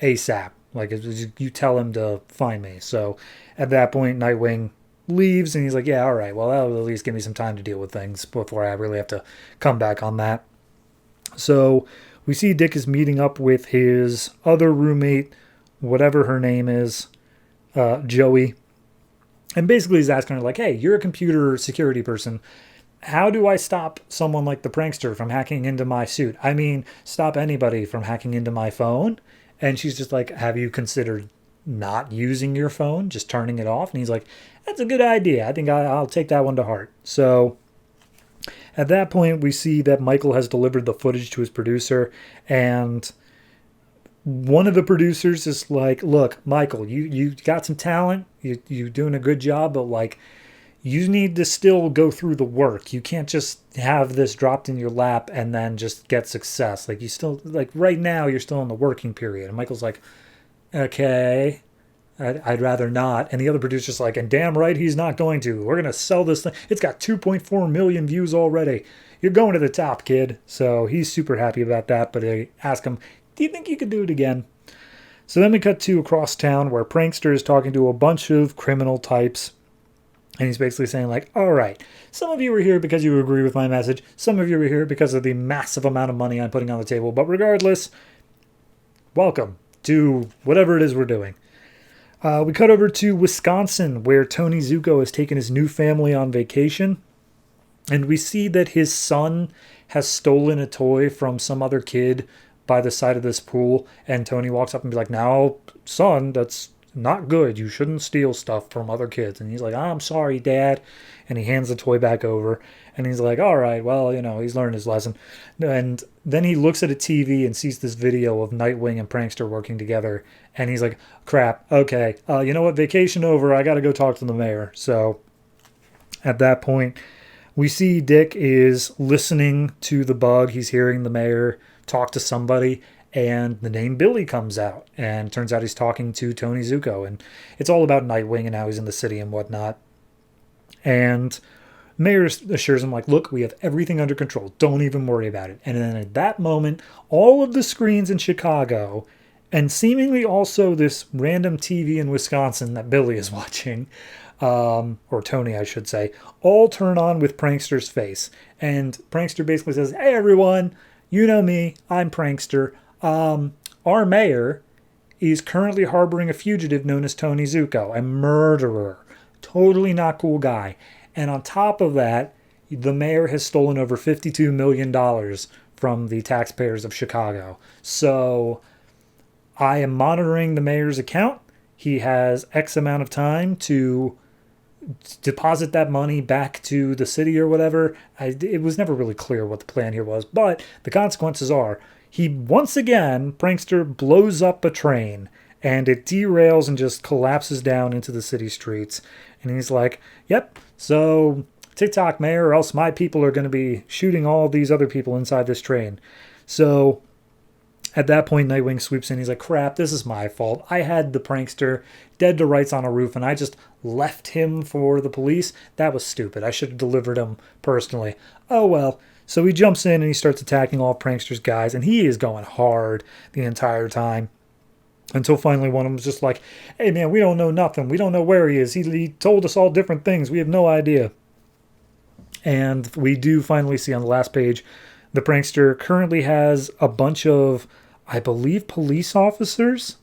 Speaker 1: ASAP. Like, you tell him to find me. So at that point, Nightwing leaves and he's like, yeah, all right, well, that'll at least give me some time to deal with things before I really have to come back on that. So we see Dick is meeting up with his other roommate, whatever her name is, Joey. And basically he's asking her like, hey, you're a computer security person. How do I stop someone like the prankster from hacking into my suit? I mean, stop anybody from hacking into my phone? And she's just like, have you considered not using your phone, just turning it off? And he's like, that's a good idea. I think I'll take that one to heart. So at that point, we see that Michael has delivered the footage to his producer. And one of the producers is like, look, Michael, you got some talent. You're doing a good job, but like, you need to still go through the work. You can't just have this dropped in your lap and then just get success. Like, you still, like, right now, you're still in the working period. And Michael's like, okay, I'd rather not. And the other producer's like, and damn right he's not going to. We're going to sell this thing. It's got 2.4 million views already. You're going to the top, kid. So he's super happy about that. But they ask him, do you think you could do it again? So then we cut to across town where Prankster is talking to a bunch of criminal types. And he's basically saying like, all right, some of you are here because you agree with my message. Some of you are here because of the massive amount of money I'm putting on the table. But regardless, welcome to whatever it is we're doing. We cut over to Wisconsin where Tony Zuko has taken his new family on vacation. And we see that his son has stolen a toy from some other kid by the side of this pool. And Tony walks up and be like, now, son, that's not good. You shouldn't steal stuff from other kids. And he's like, I'm sorry, Dad. And he hands the toy back over. And he's like, all right, well, he's learned his lesson. And then he looks at a TV and sees this video of Nightwing and Prankster working together. And he's like, crap, okay. You know what? Vacation over. I got to go talk to the mayor. So at that point, we see Dick is listening to the bug. He's hearing the mayor talk to somebody. And the name Billy comes out, and it turns out he's talking to Tony Zuko, and it's all about Nightwing and how he's in the city and whatnot. And Mayor assures him, like, look, we have everything under control. Don't even worry about it. And then at that moment, all of the screens in Chicago, and seemingly also this random TV in Wisconsin that Billy is watching, or Tony, I should say, all turn on with Prankster's face. And Prankster basically says, hey, everyone, you know me, I'm Prankster. Our mayor is currently harboring a fugitive known as Tony Zuko, a murderer. Totally not cool guy. And on top of that, the mayor has stolen over $52 million from the taxpayers of Chicago. So I am monitoring the mayor's account. He has X amount of time to deposit that money back to the city or whatever. It was never really clear what the plan here was, but the consequences are he once again, Prankster blows up a train and it derails and just collapses down into the city streets. And he's like, yep, so TikTok mayor, or else my people are going to be shooting all these other people inside this train. So at that point, Nightwing swoops in. He's like, crap, this is my fault. I had the prankster dead to rights on a roof, and I just left him for the police. That was stupid. I should have delivered him personally. Oh, well. So he jumps in and he starts attacking all Prankster's guys, and he is going hard the entire time. Until finally one of them's just like, hey, man, we don't know nothing. We don't know where he is. He told us all different things. We have no idea. And we do finally see on the last page, the prankster currently has a bunch of, I believe, police officers.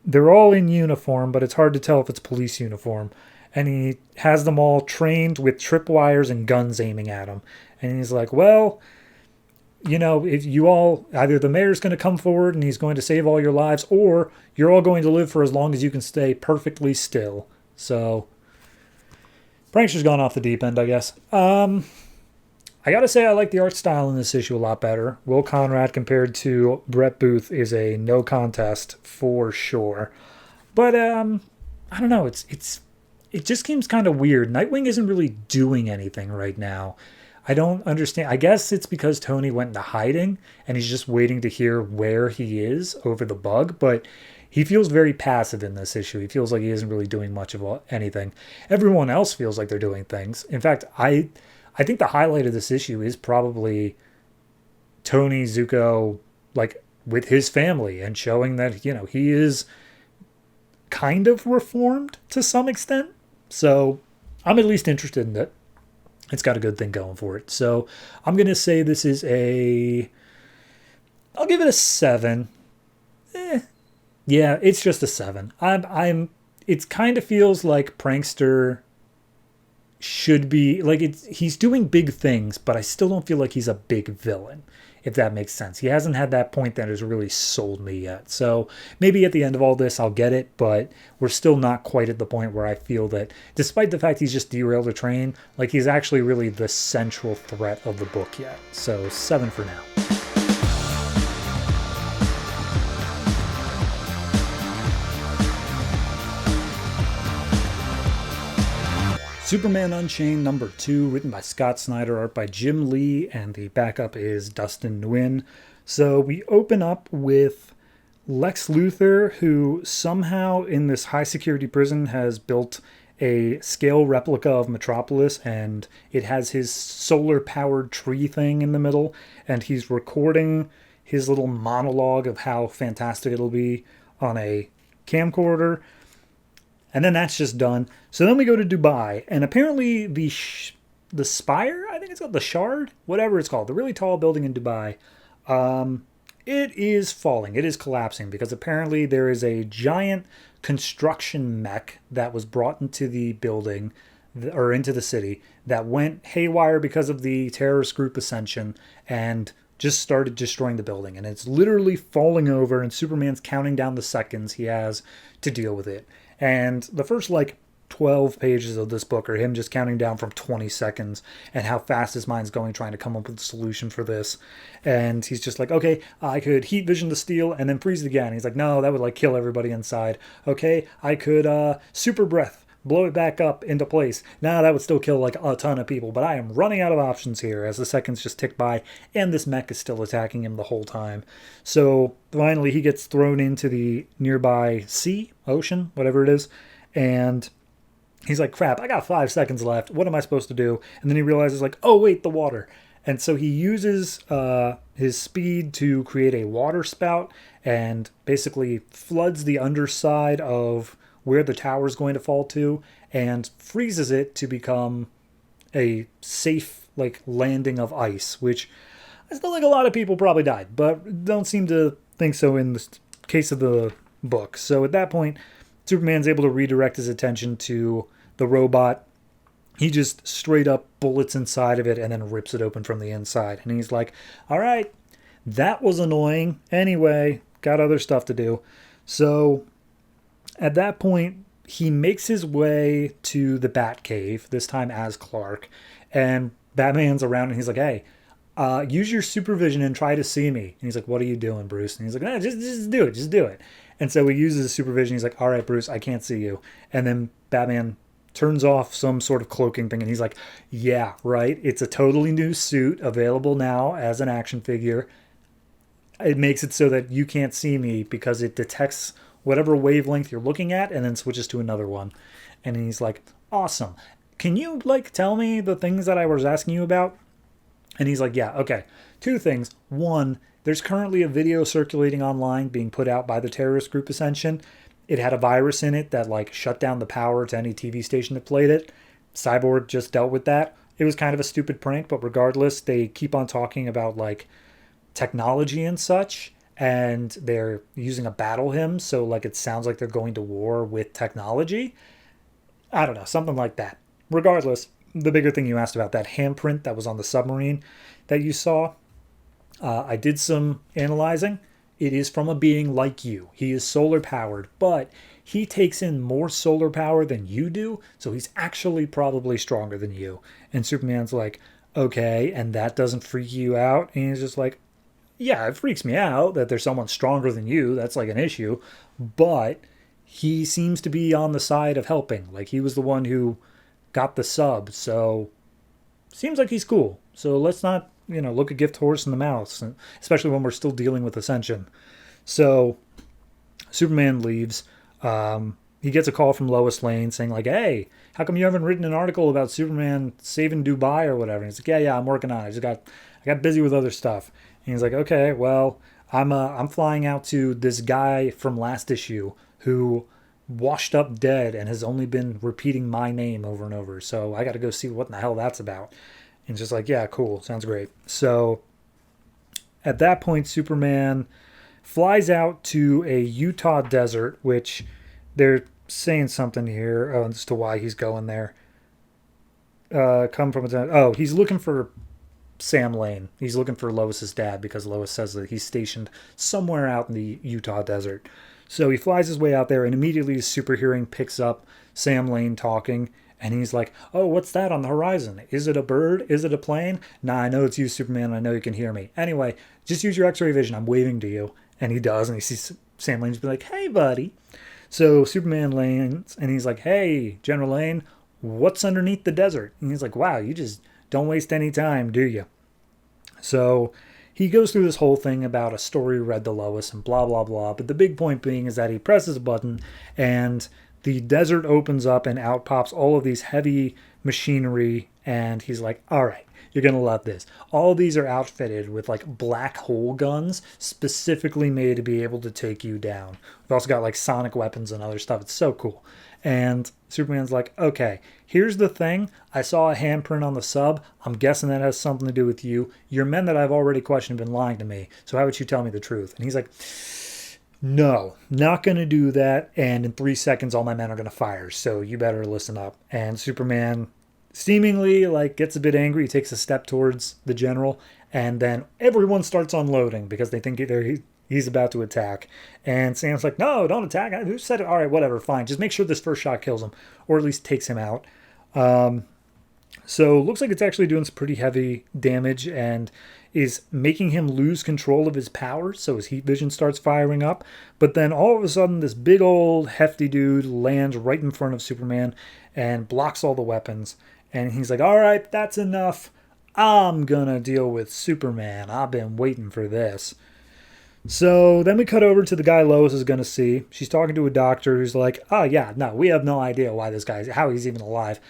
Speaker 1: They're all in uniform, but it's hard to tell if it's police uniform. And he has them all trained with tripwires and guns aiming at them. And he's like, well, you know, if you all, either the mayor's going to come forward and he's going to save all your lives, or you're all going to live for as long as you can stay perfectly still. So, prankster's gone off the deep end, I guess. I gotta say, I like the art style in this issue a lot better. Will Conrad compared to Brett Booth is a no contest for sure. But I don't know. It just seems kind of weird. Nightwing isn't really doing anything right now. I don't understand. I guess it's because Tony went into hiding and he's just waiting to hear where he is over the bug. But he feels very passive in this issue. He feels like he isn't really doing much of anything. Everyone else feels like they're doing things. In fact, I think the highlight of this issue is probably Tony Zuko, like, with his family and showing that, you know, he is kind of reformed to some extent. So I'm at least interested in it. It's got a good thing going for it. So I'm going to say this is I'll give it a 7. Yeah, it's just a 7. It kind of feels like Prankster should be, like, he's doing big things, but I still don't feel like he's a big villain, if that makes sense. He hasn't had that point that has really sold me yet. So maybe at the end of all this, I'll get it, but we're still not quite at the point where I feel that, despite the fact he's just derailed a train, like, he's actually really the central threat of the book yet. So 7 for now. Superman Unchained number 2, written by Scott Snyder, art by Jim Lee, and the backup is Dustin Nguyen. So we open up with Lex Luthor, who somehow in this high security prison has built a scale replica of Metropolis, and it has his solar powered tree thing in the middle, and he's recording his little monologue of how fantastic it'll be on a camcorder. And then that's just done. So then we go to Dubai, and apparently the Spire, I think it's called the Shard, whatever it's called, the really tall building in Dubai, it is falling. It is collapsing because apparently there is a giant construction mech that was brought into the building, or into the city, that went haywire because of the terrorist group Ascension and just started destroying the building. And it's literally falling over, and Superman's counting down the seconds he has to deal with it. And the first, 12 pages of this book are him just counting down from 20 seconds and how fast his mind's going trying to come up with a solution for this. And he's just like, okay, I could heat vision the steel and then freeze it again. He's like, no, that would kill everybody inside. Okay, I could super breath, blow it back up into place. Now that would still kill a ton of people, but I am running out of options here as the seconds just tick by and this mech is still attacking him the whole time. So finally he gets thrown into the nearby ocean, whatever it is, and he's like, crap, I got 5 seconds left. What am I supposed to do? And then he realizes, oh, wait, the water. And so he uses his speed to create a water spout and basically floods the underside of where the tower is going to fall to and freezes it to become a safe, landing of ice, which I still think a lot of people probably died, but don't seem to think so in the case of the book. So at that point, Superman's able to redirect his attention to the robot. He just straight up bullets inside of it and then rips it open from the inside. And he's like, all right, that was annoying. Anyway, got other stuff to do. So at that point, he makes his way to the Batcave, this time as Clark. And Batman's around and he's like, hey, use your supervision and try to see me. And he's like, what are you doing, Bruce? And he's like, just do it. Just do it. And so he uses his supervision. He's like, all right, Bruce, I can't see you. And then Batman turns off some sort of cloaking thing. And he's like, yeah, right. It's a totally new suit available now as an action figure. It makes it so that you can't see me because it detects whatever wavelength you're looking at and then switches to another one. And he's like, awesome. Can you like tell me the things that I was asking you about? And he's like, yeah, okay. Two things. One, there's currently a video circulating online being put out by the terrorist group Ascension. It had a virus in it that like shut down the power to any TV station that played it. Cyborg just dealt with that. It was kind of a stupid prank, but regardless, they keep on talking about like technology and such, and they're using a battle hymn, so like it sounds like they're going to war with technology. I don't know, something like that. Regardless, the bigger thing you asked about, that handprint that was on the submarine that you saw, I did some analyzing. It is from a being like you. He is solar powered, but he takes in more solar power than you do, so he's actually probably stronger than you. And Superman's like, okay, and that doesn't freak you out? And he's just like, yeah, it freaks me out that there's someone stronger than you. That's like an issue. But he seems to be on the side of helping. Like he was the one who got the sub, so seems like he's cool. So let's not, look a gift horse in the mouth, especially when we're still dealing with Ascension. So Superman leaves. He gets a call from Lois Lane saying like, hey, how come you haven't written an article about Superman saving Dubai or whatever? And he's like, yeah, I'm working on it. I got busy with other stuff. And he's like, okay, well, I'm flying out to this guy from last issue who washed up dead and has only been repeating my name over and over. So I got to go see what in the hell that's about. And just like, yeah, cool. Sounds great. So at that point, Superman flies out to a Utah desert, which they're saying something here as to why he's going there. He's looking for Sam Lane. He's looking for Lois's dad because Lois says that he's stationed somewhere out in the Utah desert. So he flies his way out there, and immediately his super hearing picks up Sam Lane talking, and he's like, oh, what's that on the horizon? Is it a bird? Is it a plane? Nah, I know it's you, Superman. I know you can hear me. Anyway, just use your x-ray vision. I'm waving to you. And he does, and he sees Sam Lane just be like, hey, buddy. So Superman lands, and he's like, hey, General Lane, what's underneath the desert? And he's like, wow, you just don't waste any time, do you? So he goes through this whole thing about a story read to Lois and blah, blah, blah. But the big point being is that he presses a button and the desert opens up and out pops all of these heavy machinery. And he's like, all right, you're going to love this. All these are outfitted with like black hole guns specifically made to be able to take you down. We've also got like sonic weapons and other stuff. It's so cool. And Superman's like, okay, here's the thing. I saw a handprint on the sub. I'm guessing that has something to do with you. Your men that I've already questioned have been lying to me. So how would you tell me the truth? And he's like, no, not going to do that. And in 3 seconds, all my men are going to fire. So you better listen up. And Superman seemingly like gets a bit angry. He takes a step towards the general. And then everyone starts unloading because they think he's about to attack. And Sam's like, no, don't attack. Who said it? All right, whatever, fine. Just make sure this first shot kills him, or at least takes him out. So looks like it's actually doing some pretty heavy damage and is making him lose control of his powers. So his heat vision starts firing up. But then all of a sudden, this big old hefty dude lands right in front of Superman and blocks all the weapons. And he's like, all right, that's enough. I'm gonna deal with Superman. I've been waiting for this. So then we cut over to the guy Lois is going to see. She's talking to a doctor who's like, oh, yeah, no, we have no idea why this guy's, how he's even alive.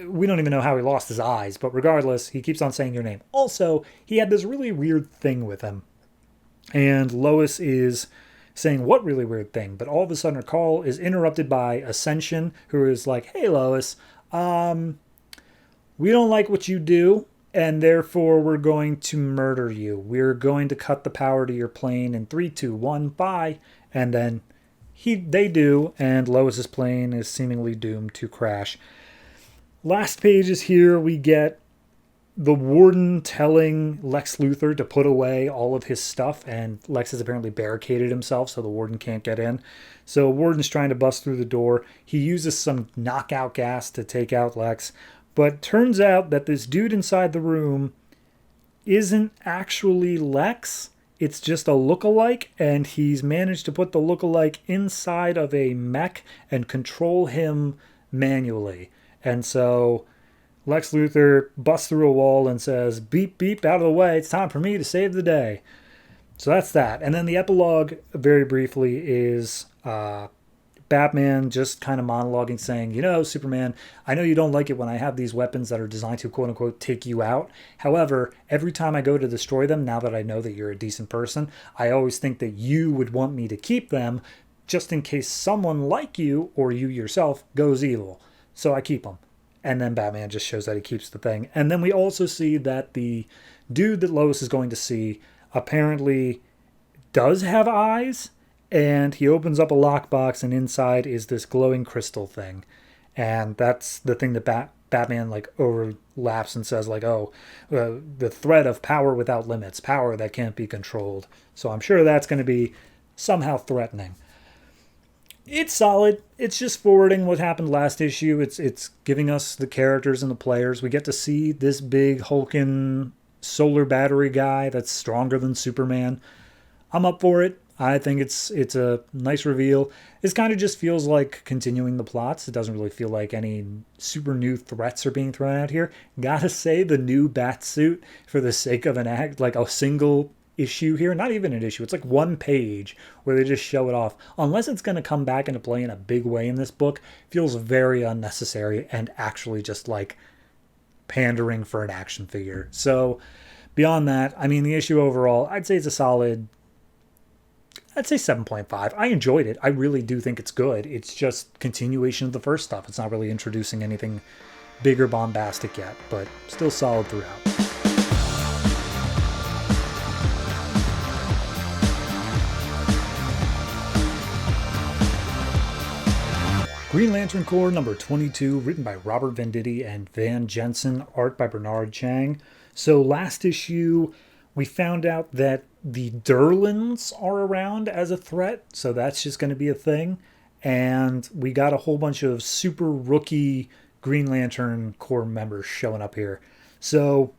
Speaker 1: We don't even know how he lost his eyes. But regardless, he keeps on saying your name. Also, he had this really weird thing with him. And Lois is saying, what really weird thing? But all of a sudden her call is interrupted by Ascension, who is like, hey, Lois, we don't like what you do. And therefore, we're going to murder you. We're going to cut the power to your plane in 3, 2, 1, bye. And then they do, and Lois's plane is seemingly doomed to crash. Last page is here. We get the warden telling Lex Luthor to put away all of his stuff, and Lex has apparently barricaded himself so the warden can't get in. So warden's trying to bust through the door. He uses some knockout gas to take out Lex. But turns out that this dude inside the room isn't actually Lex. it's just a lookalike, and he's managed to put the lookalike inside of a mech and control him manually. And so Lex Luthor busts through a wall and says, beep, beep, out of the way, it's time for me to save the day. So that's that. And then the epilogue, very briefly, is Batman just kind of monologuing, saying, Superman, I know you don't like it when I have these weapons that are designed to, quote unquote, take you out. However, every time I go to destroy them, now that I know that you're a decent person, I always think that you would want me to keep them just in case someone like you or you yourself goes evil. So I keep them. And then Batman just shows that he keeps the thing. And then we also see that the dude that Lois is going to see apparently does have eyes, and he opens up a lockbox, and inside is this glowing crystal thing. And that's the thing that Batman overlaps and says the threat of power without limits, power that can't be controlled. So I'm sure that's going to be somehow threatening. It's solid. It's just forwarding what happened last issue. It's giving us the characters and the players. We get to see this big hulking solar battery guy that's stronger than Superman. I'm up for it. I think it's a nice reveal. It kind of just feels like continuing the plots. It doesn't really feel like any super new threats are being thrown out here. Gotta say, the new bat suit, for the sake of an act, like a single issue here, not even an issue, it's like one page where they just show it off, unless it's going to come back into play in a big way in this book, feels very unnecessary and actually just like pandering for an action figure. So beyond that, I mean, the issue overall, I'd say it's a solid, I'd say 7.5. I enjoyed it. I really do think it's good. It's just continuation of the first stuff. It's not really introducing anything big or bombastic yet, but still solid throughout. Green Lantern Corps number 22, written by Robert Venditti and Van Jensen, art by Bernard Chang. So last issue, we found out that the Durlans are around as a threat, so that's just going to be a thing. And we got a whole bunch of super rookie Green Lantern Corps members showing up here. So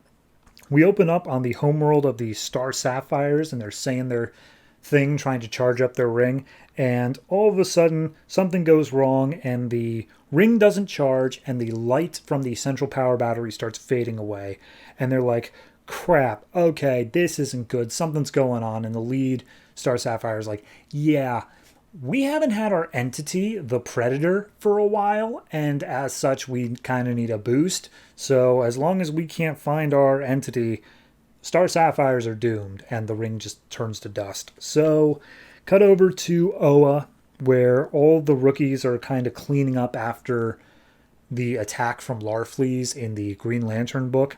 Speaker 1: we open up on the homeworld of the Star Sapphires, and they're saying their thing, trying to charge up their ring, and all of a sudden something goes wrong and the ring doesn't charge and the light from the central power battery starts fading away, and they're like, crap, okay, this isn't good, something's going on. And the lead Star Sapphire is like, yeah, we haven't had our entity, the Predator, for a while, and as such we kind of need a boost. So as long as we can't find our entity, Star Sapphires are doomed, and the ring just turns to dust. So, cut over to Oa, where all the rookies are kind of cleaning up after the attack from Larfleeze in the Green Lantern book.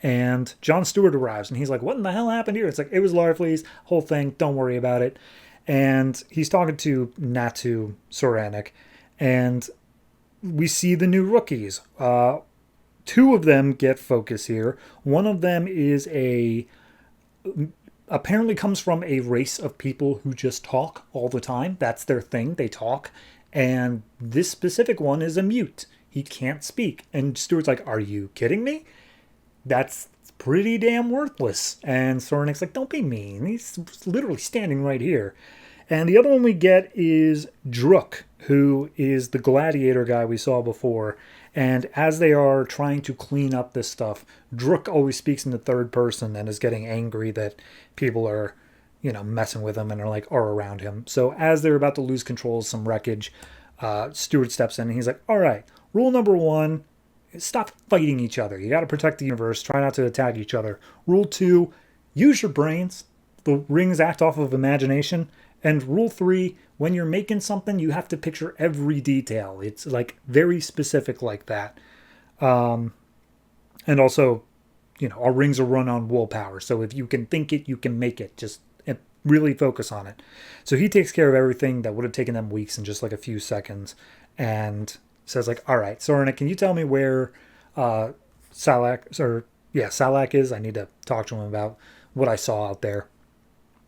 Speaker 1: And John Stewart arrives, and he's like, what in the hell happened here? It's like, it was Larfleeze, whole thing, don't worry about it. And he's talking to Natu Soranik, and we see the new rookies. Two of them get focus here. One of them is apparently comes from a race of people who just talk all the time. That's their thing. They talk. And this specific one is a mute. He can't speak. And Stewart's like, are you kidding me? That's pretty damn worthless. And Soranik's like, don't be mean. He's literally standing right here. And the other one we get is Druk, who is the gladiator guy we saw before. And as they are trying to clean up this stuff, Druk always speaks in the third person and is getting angry that people are, messing with him and are around him. So as they're about to lose control of some wreckage, Stewart steps in and he's like, all right, rule number 1, stop fighting each other. You got to protect the universe. Try not to attack each other. Rule 2, use your brains. The rings act off of imagination. And rule 3, when you're making something, you have to picture every detail. It's very specific like that. And also, our rings are run on willpower. So if you can think it, you can make it. Just really focus on it. So he takes care of everything that would have taken them weeks in just a few seconds. And says all right, Soranik, can you tell me where Salak is? I need to talk to him about what I saw out there.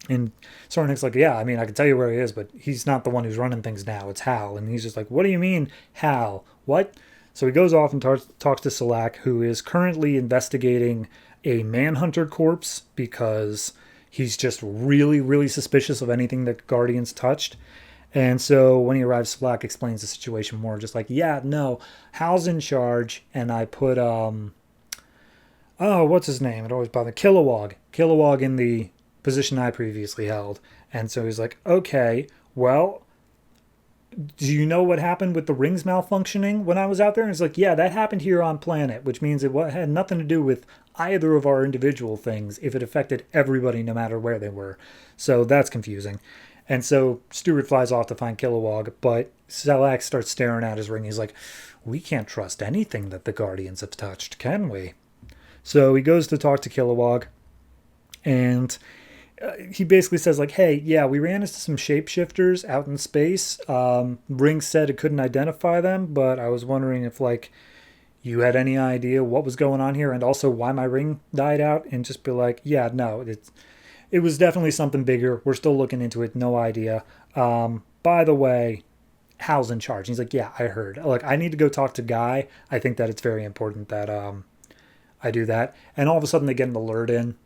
Speaker 1: And Soranik's like, yeah, I mean, I can tell you where he is, but he's not the one who's running things now. It's Hal. And he's just like, what do you mean, Hal? What? So he goes off and talks to Salak, who is currently investigating a Manhunter corpse because he's just really, really suspicious of anything that Guardians touched. And so when he arrives, Slack explains the situation more, just like, yeah, no, Hal's in charge, and I put what's his name? It always bothered Kilowog in the position I previously held. And so he's like, okay, well, do you know what happened with the rings malfunctioning when I was out there? And it's like, yeah, that happened here on planet, which means it had nothing to do with either of our individual things if it affected everybody no matter where they were. So that's confusing. And so Stewart flies off to find Kilowog, but Selak starts staring at his ring. He's like, we can't trust anything that the Guardians have touched, can we? So he goes to talk to Kilowog, and he basically says, like, hey, yeah, we ran into some shapeshifters out in space. Ring said it couldn't identify them, but I was wondering if, like, you had any idea what was going on here and also why my ring died out, and just be like, yeah, no, it was definitely something bigger. We're still looking into it. No idea. By the way, Hal's in charge. He's like, yeah, I heard. Look, I need to go talk to Guy. I think that it's very important that I do that. And all of a sudden they get an alert in,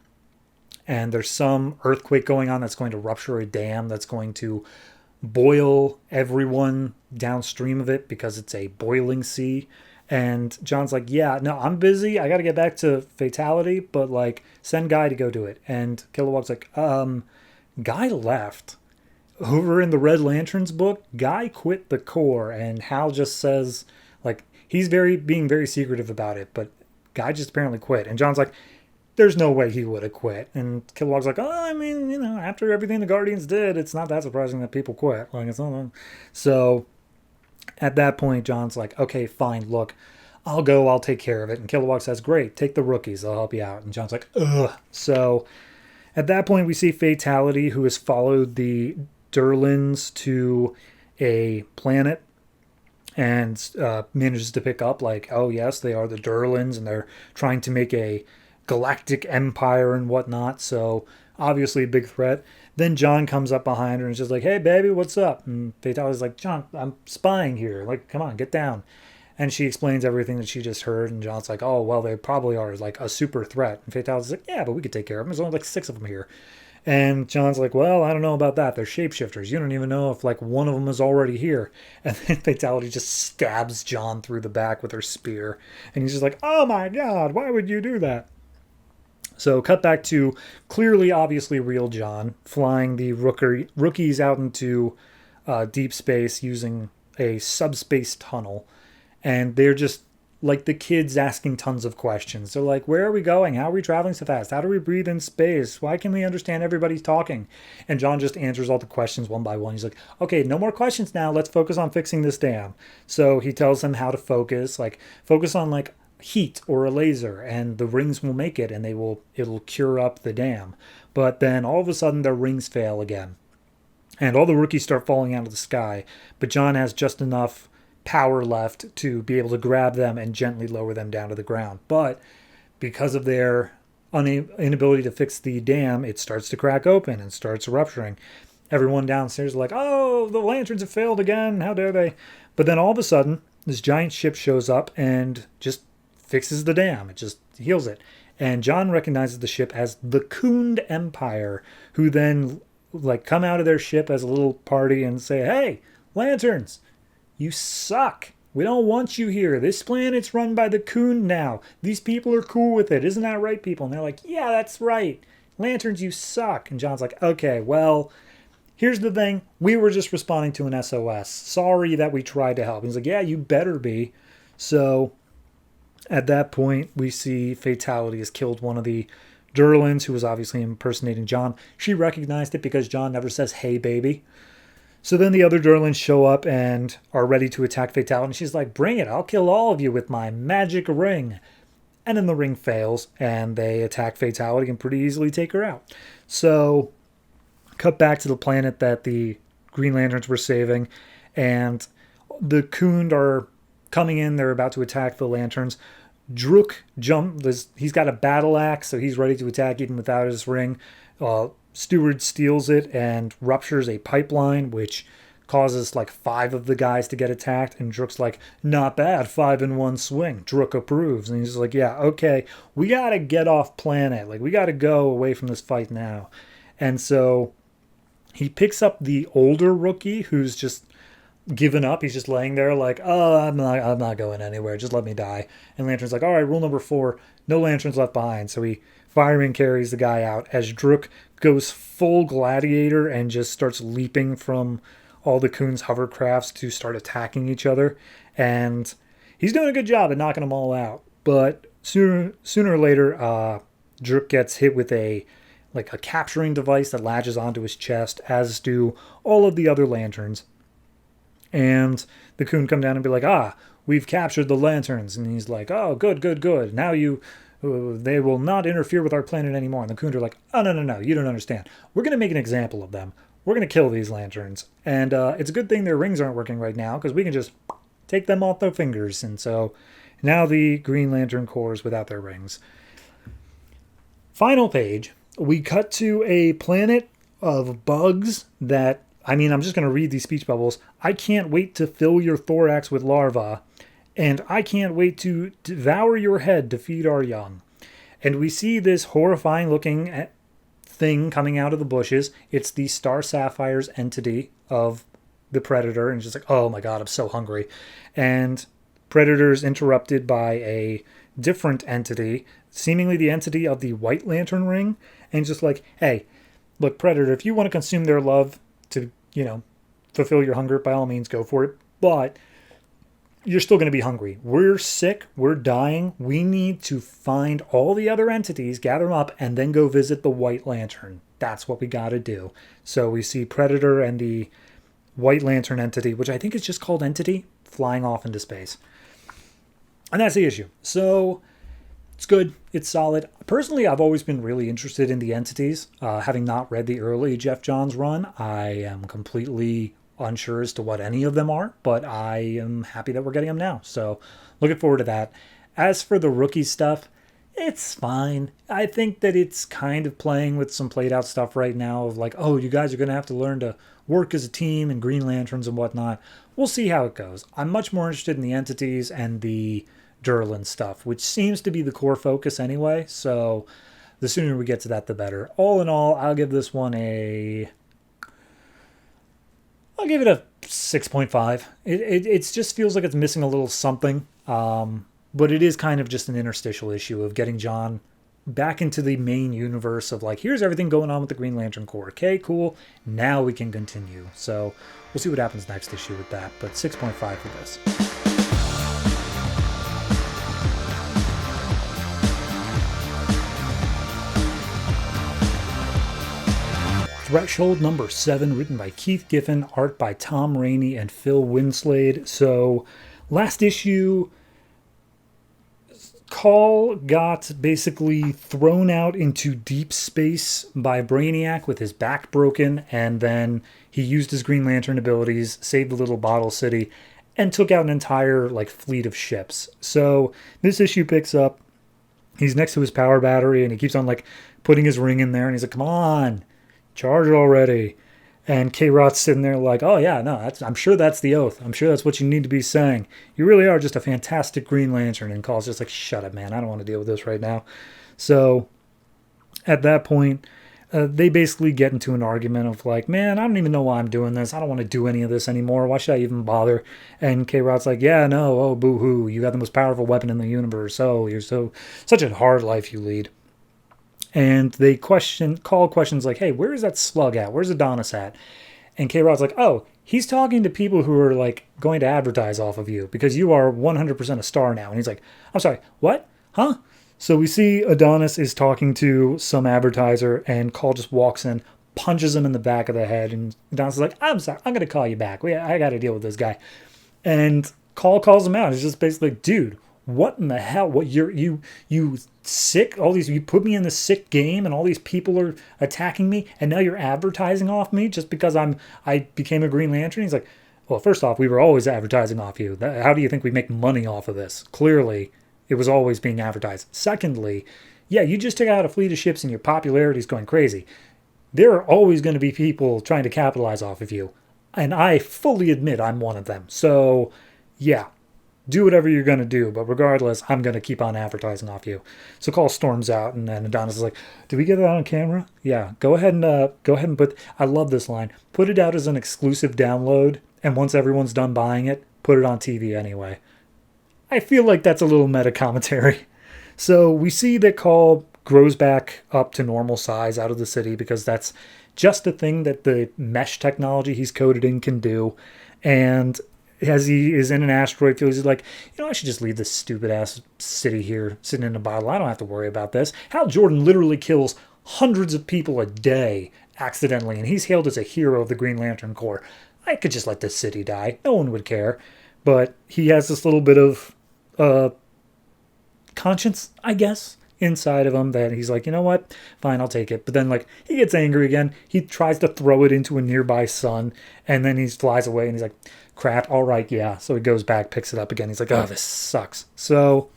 Speaker 1: and there's some earthquake going on that's going to rupture a dam that's going to boil everyone downstream of it because it's a boiling sea. And John's like, yeah, no, I'm busy. I got to get back to Fatality, but, like, send Guy to go do it. And Kilowog's like, Guy left. Over in the Red Lanterns book, Guy quit the Corps, and Hal just says, like, he's being very secretive about it, but Guy just apparently quit. And John's like, there's no way he would have quit. And Kilowog's like, oh, I mean, after everything the Guardians did, it's not that surprising that people quit. Like, it's not. So at that point, John's like, okay, fine, look, I'll take care of it. And Kilowog says, great, take the rookies, they'll help you out. And John's like, ugh. So at that point, we see Fatality, who has followed the Durlans to a planet and manages to pick up, like, oh, yes, they are the Durlans, and they're trying to make a galactic empire and whatnot. So obviously a big threat. Then John comes up behind her and is just like, hey, baby, what's up? And Fatality's like, John, I'm spying here. Like, come on, get down. And she explains everything that she just heard. And John's like, oh, well, they probably are, like, a super threat. And Fatality's like, yeah, but we could take care of them. There's only, like, 6 of them here. And John's like, well, I don't know about that. They're shapeshifters. You don't even know if, like, one of them is already here. And then Fatality just stabs John through the back with her spear. And he's just like, oh, my God, why would you do that? So cut back to clearly, obviously real John flying the rookies out into deep space using a subspace tunnel. And they're just like the kids asking tons of questions. They're like, where are we going? How are we traveling so fast? How do we breathe in space? Why can we understand everybody's talking? And John just answers all the questions one by one. He's like, okay, no more questions now. Let's focus on fixing this dam. So he tells them how to focus on, like, heat or a laser, and the rings will make it, and it'll cure up the dam. But then all of a sudden their rings fail again, and all the rookies start falling out of the sky, but John has just enough power left to be able to grab them and gently lower them down to the ground. But because of their inability to fix the dam, it starts to crack open and starts rupturing. Everyone downstairs is like, oh, the lanterns have failed again, how dare they? But then all of a sudden this giant ship shows up and just fixes the dam. It just heals it. And John recognizes the ship as the Kund Empire, who then, like, come out of their ship as a little party and say, hey, lanterns, you suck. We don't want you here. This planet's run by the Kund now. These people are cool with it. Isn't that right, people? And they're like, yeah, that's right. Lanterns, you suck. And John's like, okay, well, here's the thing. We were just responding to an SOS. Sorry that we tried to help. And he's like, yeah, you better be. So at that point, we see Fatality has killed one of the Durlans, who was obviously impersonating John. She recognized it because John never says, hey, baby. So then the other Durlans show up and are ready to attack Fatality. And she's like, bring it. I'll kill all of you with my magic ring. And then the ring fails, and they attack Fatality and pretty easily take her out. So cut back to the planet that the Green Lanterns were saving, and the Kund are coming in. They're about to attack the Lanterns. Druk he's got a battle axe, so he's ready to attack even without his ring. Steward steals it and ruptures a pipeline, which causes like 5 of the guys to get attacked. And Druk's like, not bad, 5 in one swing. Druk approves. And he's like, yeah, okay, we got to get off planet. Like, we got to go away from this fight now. And so he picks up the older rookie who's just given up. He's just laying there like, oh, I'm not going anywhere. Just let me die. And Lantern's like, all right, rule number 4, no lanterns left behind. So he fireman carries the guy out as Druk goes full gladiator and just starts leaping from all the Coon's hovercrafts to start attacking each other. And he's doing a good job at knocking them all out. But sooner or later, Druk gets hit with a capturing device that latches onto his chest, as do all of the other lanterns. And the Coon come down and be like, we've captured the lanterns. And he's like, oh, good. Now they will not interfere with our planet anymore. And the Coon are like, oh, no, you don't understand. We're going to make an example of them. We're going to kill these lanterns. And it's a good thing their rings aren't working right now, because we can just take them off their fingers. And so now the Green Lantern Corps is without their rings. Final page. We cut to a planet of bugs that, I'm just going to read these speech bubbles. I can't wait to fill your thorax with larvae, and I can't wait to devour your head to feed our young. And we see this horrifying looking thing coming out of the bushes. It's the Star Sapphire's entity of the Predator, and just like, oh my god, I'm so hungry. And Predator's interrupted by a different entity, seemingly the entity of the White Lantern Ring, and just like, hey, look, Predator, if you want to consume their love to, fulfill your hunger, by all means, go for it. But you're still going to be hungry. We're sick. We're dying. We need to find all the other entities, gather them up, and then go visit the White Lantern. That's what we got to do. So we see Predator and the White Lantern entity, which I think is just called Entity, flying off into space. And that's the issue. So it's good. It's solid. Personally, I've always been really interested in the entities. Having not read the early Geoff Johns run, I am completely unsure as to what any of them are, but I am happy that we're getting them now. So looking forward to that. As for the rookie stuff, it's fine. I think that it's kind of playing with some played out stuff right now of like, oh, you guys are going to have to learn to work as a team and Green Lanterns and whatnot. We'll see how it goes. I'm much more interested in the entities and the Durlin stuff, which seems to be the core focus anyway. So the sooner we get to that, the better. All in all, I'll give this one I'll give it a 6.5. It just feels like it's missing a little something. But it is kind of just an interstitial issue of getting John back into the main universe of like, here's everything going on with the Green Lantern Corps. Okay, cool. Now we can continue. So we'll see what happens next issue with that. But 6.5 for this. Threshold number 7, written by Keith Giffen, art by Tom Raney and Phil Winslade. So last issue, Call got basically thrown out into deep space by Brainiac with his back broken, and then he used his Green Lantern abilities, saved the little bottle city, and took out an entire fleet of ships. So this issue picks up, he's next to his power battery, and he keeps on putting his ring in there, and he's like, come on, charge it already. And K-Rot's sitting there like, oh yeah, no, I'm sure that's the oath. I'm sure that's what you need to be saying. You really are just a fantastic Green Lantern. And Call's just like, shut up, man. I don't want to deal with this right now. So at that point, they basically get into an argument of like, man, I don't even know why I'm doing this. I don't want to do any of this anymore. Why should I even bother? And K-Rot's like, yeah, no, oh, boo-hoo. You got the most powerful weapon in the universe. Oh, you're such a hard life you lead. And they call questions like, hey, where is that slug at? Where's Adonis at? And K-Rod's like, oh, he's talking to people who are going to advertise off of you because you are 100% a star now. And he's like, I'm sorry, what? Huh? So we see Adonis is talking to some advertiser, and Call just walks in, punches him in the back of the head. And Adonis is like, I'm sorry, I'm going to call you back. I got to deal with this guy. And Call calls him out. He's just basically like, dude, what in the hell? What you sick? You put me in the sick game, and all these people are attacking me, and now you're advertising off me just because I became a Green Lantern. He's like, well, first off, we were always advertising off you. How do you think we make money off of this? Clearly, it was always being advertised. Secondly, yeah, you just took out a fleet of ships, and your popularity is going crazy. There are always going to be people trying to capitalize off of you, and I fully admit I'm one of them. So, yeah. do whatever you're going to do, but regardless, I'm going to keep on advertising off you. So Call storms out, and then Adonis is like, "Did we get that on camera? Yeah, go ahead and put. I love this line. Put it out as an exclusive download, and once everyone's done buying it, put it on TV anyway." I feel like that's a little meta commentary. So we see that Call grows back up to normal size out of the city because that's just a thing that the mesh technology he's coded in can do. And as he is in an asteroid field, he's like, I should just leave this stupid ass city here sitting in a bottle. I don't have to worry about this. Hal Jordan literally kills hundreds of people a day accidentally, and he's hailed as a hero of the Green Lantern Corps. I could just let this city die. No one would care. But he has this little bit of conscience, I guess, inside of him that he's like, you know what? Fine, I'll take it. But then, he gets angry again. He tries to throw it into a nearby sun, and then he flies away, and he's like, crap, all right, yeah. So he goes back, picks it up again. He's like, oh, this sucks. So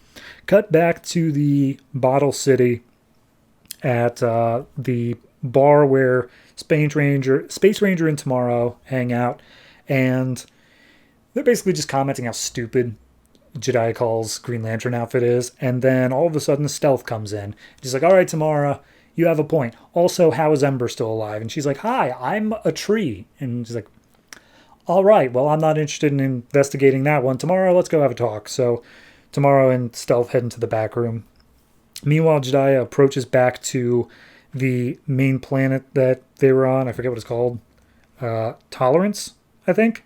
Speaker 1: cut back to the Bottle City at the bar where Space Ranger and Tomorrow hang out, and they're basically just commenting how stupid Jedi Call's Green Lantern outfit is, and then all of a sudden Stealth comes in. She's like, all right, Tamara, you have a point. Also, how is Ember still alive? And she's like, hi, I'm a tree. And she's like, all right, well, I'm not interested in investigating that one. Tomorrow, let's go have a talk. So Tomorrow and Stealth head into the back room. Meanwhile, Jediah approaches back to the main planet that they were on. I forget what it's called. Tolerance, I think.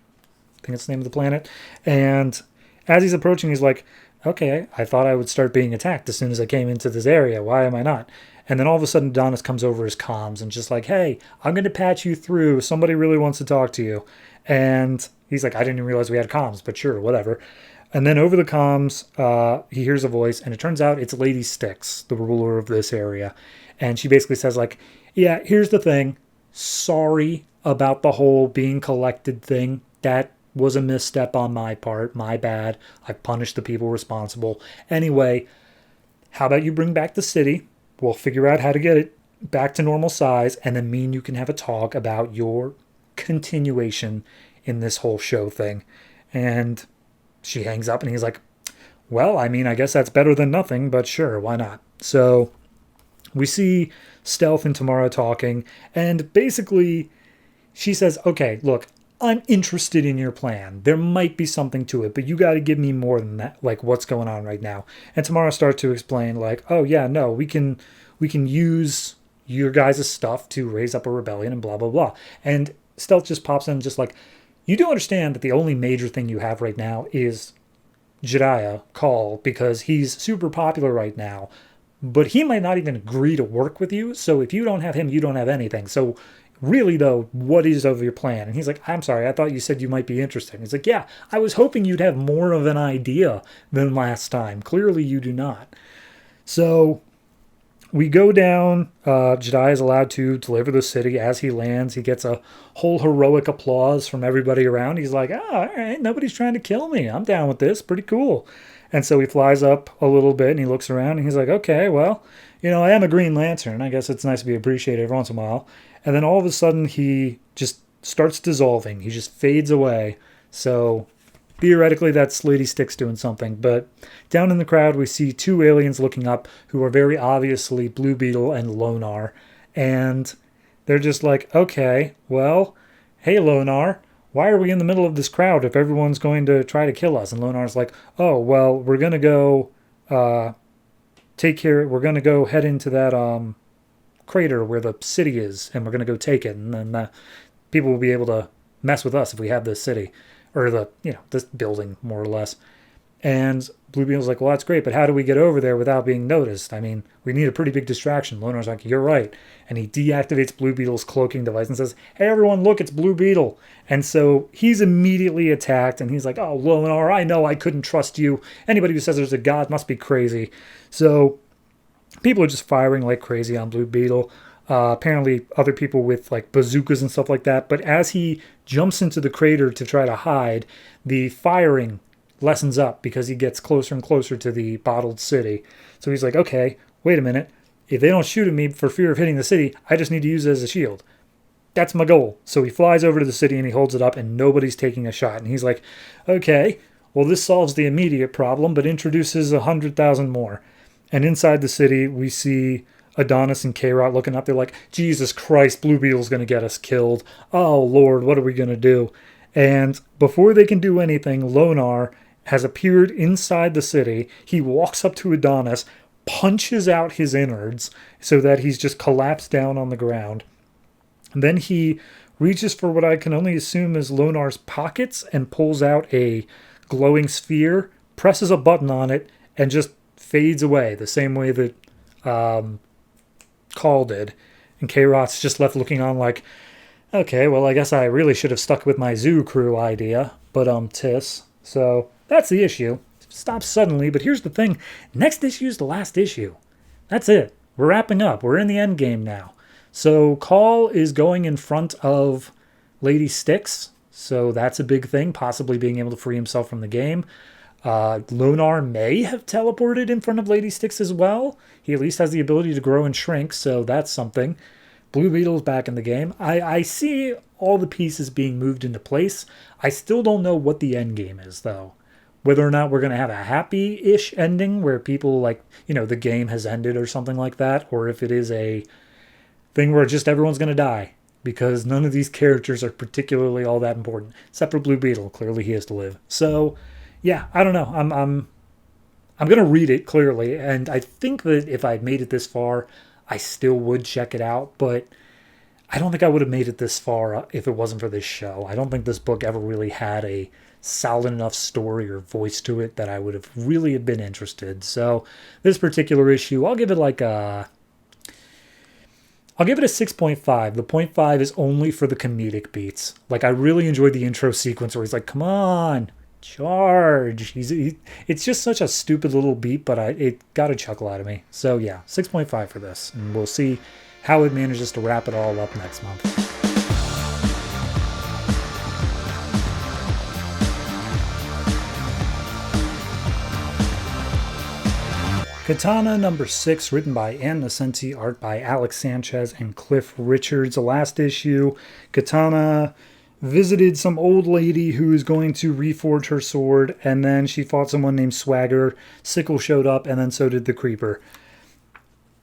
Speaker 1: I think it's the name of the planet. And as he's approaching, he's like, okay, I thought I would start being attacked as soon as I came into this area. Why am I not? And then all of a sudden, Adonis comes over his comms and just like, hey, I'm going to patch you through. Somebody really wants to talk to you. And he's like, I didn't even realize we had comms, but sure, whatever. And then over the comms, he hears a voice, and it turns out it's Lady Styx, the ruler of this area. And she basically says, like, yeah, here's the thing. Sorry about the whole being collected thing. That was a misstep on my part. My bad. I punished the people responsible. Anyway, how about you bring back the city? We'll figure out how to get it back to normal size, and then me and you can have a talk about your continuation in this whole show thing. And she hangs up, and he's like, well, I mean, I guess that's better than nothing, but sure, why not? So we see Stealth and Tamara talking, and basically she says, okay, look, I'm interested in your plan. There might be something to it, but you got to give me more than that, like what's going on right now. And Tamara starts to explain, like, oh yeah, no, we can use your guys' stuff to raise up a rebellion and blah, blah, blah. And Stealth just pops in just like, you do understand that the only major thing you have right now is Jediah Call, because he's super popular right now, but he might not even agree to work with you. So if you don't have him, you don't have anything. So really, though, what is of your plan? And he's like, I'm sorry, I thought you said you might be interested. And he's like, yeah, I was hoping you'd have more of an idea than last time. Clearly, you do not. So we go down. Jediah is allowed to deliver the city. As he lands, he gets a whole heroic applause from everybody around. He's like, oh, all right, nobody's trying to kill me. I'm down with this. Pretty cool. And so he flies up a little bit, and he looks around, and he's like, okay, well, I am a Green Lantern. I guess it's nice to be appreciated every once in a while. And then all of a sudden, he just starts dissolving. He just fades away. So theoretically, that's Lady Styx doing something. But down in the crowd, we see two aliens looking up who are very obviously Blue Beetle and Lonar. And they're just like, okay, well, hey, Lonar, why are we in the middle of this crowd if everyone's going to try to kill us? And Lonar's like, oh, well, we're going to go we're going to go head into that crater where the city is, and we're going to go take it. And then people will be able to mess with us if we have this city, or this building, more or less. And Blue Beetle's like, well, that's great, but how do we get over there without being noticed? I mean, we need a pretty big distraction. Lonar's like, you're right. And he deactivates Blue Beetle's cloaking device and says, hey, everyone, look, it's Blue Beetle. And so he's immediately attacked, and he's like, oh, Lonar, I know I couldn't trust you. Anybody who says there's a god must be crazy. So people are just firing like crazy on Blue Beetle. Apparently other people with like bazookas and stuff like that. But as he jumps into the crater to try to hide, the firing lessens up because he gets closer and closer to the bottled city. So he's like, okay, wait a minute. If they don't shoot at me for fear of hitting the city, I just need to use it as a shield. That's my goal. So he flies over to the city and he holds it up, and nobody's taking a shot. And he's like, okay, Well, this solves the immediate problem, but introduces 100,000 more. And inside the city, we see Adonis and K-Rot looking up. They're like, Jesus Christ, Blue Beetle's going to get us killed. Oh, Lord, what are we going to do? And before they can do anything, Lonar has appeared inside the city. He walks up to Adonis, punches out his innards so that he's just collapsed down on the ground. And then he reaches for what I can only assume is Lonar's pockets and pulls out a glowing sphere, presses a button on it, and just fades away the same way that Call did. And K-Rot's just left looking on like, okay, well, I guess I really should have stuck with my zoo crew idea, but tis. So that's the issue. Stops suddenly, but here's the thing. Next issue is the last issue. That's it. We're wrapping up. We're in the end game now. So Call is going in front of Lady Styx. So that's a big thing, possibly being able to free himself from the game. Lonar may have teleported in front of Lady Styx as well. He at least has the ability to grow and shrink, so that's something. Blue Beetle's back in the game. I see all the pieces being moved into place. I still don't know what the end game is, though. Whether or not we're going to have a happy-ish ending where people, like, the game has ended or something like that, or if it is a thing where just everyone's going to die, because none of these characters are particularly all that important, except for Blue Beetle. Clearly he has to live. So, yeah, I don't know. I'm going to read it, clearly, and I think that if I made it this far, I still would check it out, but I don't think I would have made it this far if it wasn't for this show. I don't think this book ever really had a solid enough story or voice to it that I would have really been interested. So this particular issue, I'll give it a 6.5. The 0.5 is only for the comedic beats. Like, I really enjoyed the intro sequence where he's like, come on, charge. It's just such a stupid little beat, but it got a chuckle out of me. So yeah, 6.5 for this. And we'll see how it manages to wrap it all up next month. Katana number 6, written by Nocenti, art by Alex Sanchez and Cliff Richards. The last issue, Katana visited some old lady who is going to reforge her sword, and then she fought someone named Swagger. Sickle showed up, and then so did the Creeper.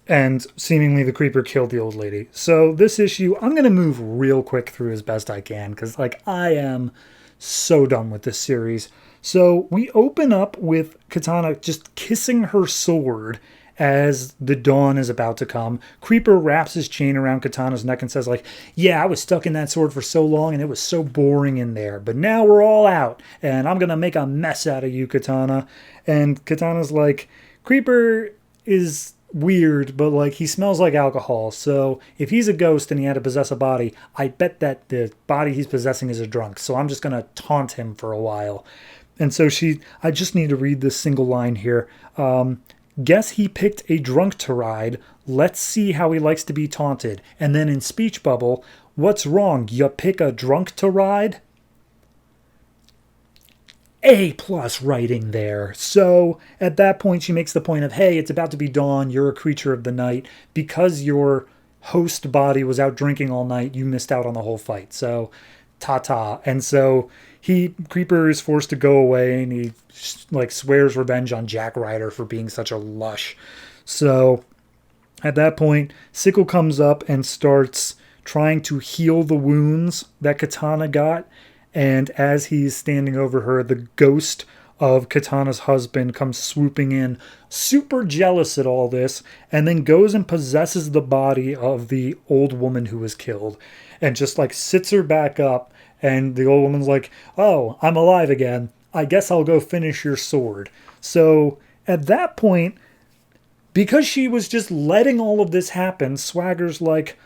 Speaker 1: And seemingly the Creeper killed the old lady. So this issue, I'm going to move real quick through as best I can, because I am so done with this series. So we open up with Katana just kissing her sword as the dawn is about to come. Creeper wraps his chain around Katana's neck and says, like, yeah, I was stuck in that sword for so long and it was so boring in there, but now we're all out and I'm going to make a mess out of you, Katana. And Katana's like, Creeper is weird, but like he smells like alcohol, so if he's a ghost and he had to possess a body, I bet that the body he's possessing is a drunk, so I'm just going to taunt him for a while. And so I just need to read this single line here. Guess he picked a drunk to ride. Let's see how he likes to be taunted. And then in speech bubble, what's wrong? You pick a drunk to ride? A+ writing there. So at that point, she makes the point of, hey, it's about to be dawn. You're a creature of the night. Because your host body was out drinking all night, you missed out on the whole fight. So ta-ta. And so Creeper is forced to go away, and he like swears revenge on Jack Ryder for being such a lush. So at that point, Sickle comes up and starts trying to heal the wounds that Katana got. And as he's standing over her, the ghost of Katana's husband comes swooping in, super jealous at all this, and then goes and possesses the body of the old woman who was killed, and just like sits her back up. And the old woman's like, oh, I'm alive again. I guess I'll go finish your sword. So at that point, because she was just letting all of this happen, Swagger's like,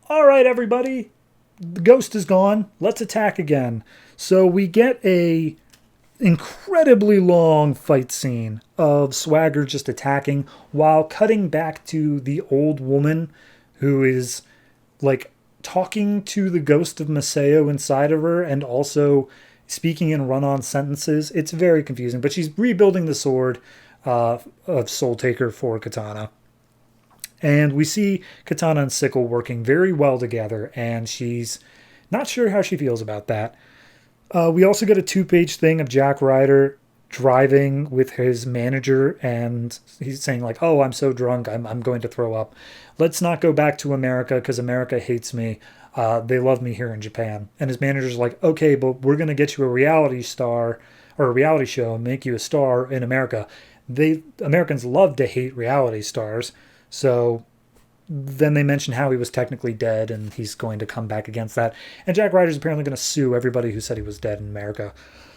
Speaker 1: all right, everybody, the ghost is gone. Let's attack again. So we get a incredibly long fight scene of Swagger just attacking while cutting back to the old woman who is like talking to the ghost of Maseo inside of her and also speaking in run-on sentences. It's very confusing, but she's rebuilding the sword of Soul Taker for Katana. And we see Katana and Sickle working very well together, and she's not sure how she feels about that. We also get a 2-page thing of Jack Ryder driving with his manager, and he's saying like, oh, I'm so drunk, I'm going to throw up. Let's not go back to America because America hates me. They love me here in Japan. And his manager's like, okay, but we're going to get you a reality star or a reality show and make you a star in America. Americans love to hate reality stars. So then they mention how he was technically dead and he's going to come back against that. And Jack Ryder's apparently going to sue everybody who said he was dead in America.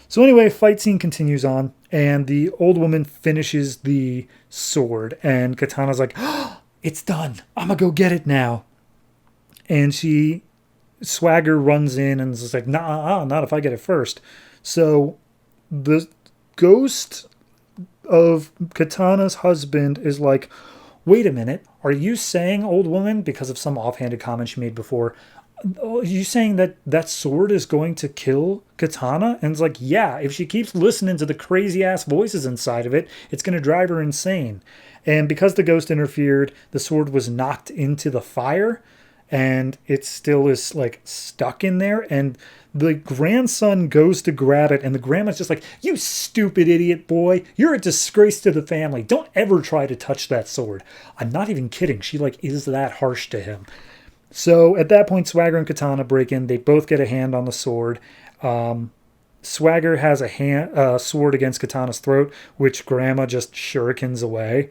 Speaker 1: So anyway, fight scene continues on, and the old woman finishes the sword, and Katana's like, oh, it's done. I'm going to go get it now. And Swagger runs in and is like, nah, not if I get it first. So the ghost of Katana's husband is like, wait a minute, are you saying, old woman, because of some offhanded comment she made before, are you saying that sword is going to kill Katana? And it's like, yeah, if she keeps listening to the crazy ass voices inside of it, it's going to drive her insane. And because the ghost interfered, the sword was knocked into the fire, and it still is like stuck in there. And the grandson goes to grab it, and the grandma's just like, you stupid idiot boy, you're a disgrace to the family. Don't ever try to touch that sword. I'm not even kidding. She like is that harsh to him. So at that point, Swagger and Katana break in. They both get a hand on the sword. Swagger has a sword against Katana's throat, which Grandma just shurikens away.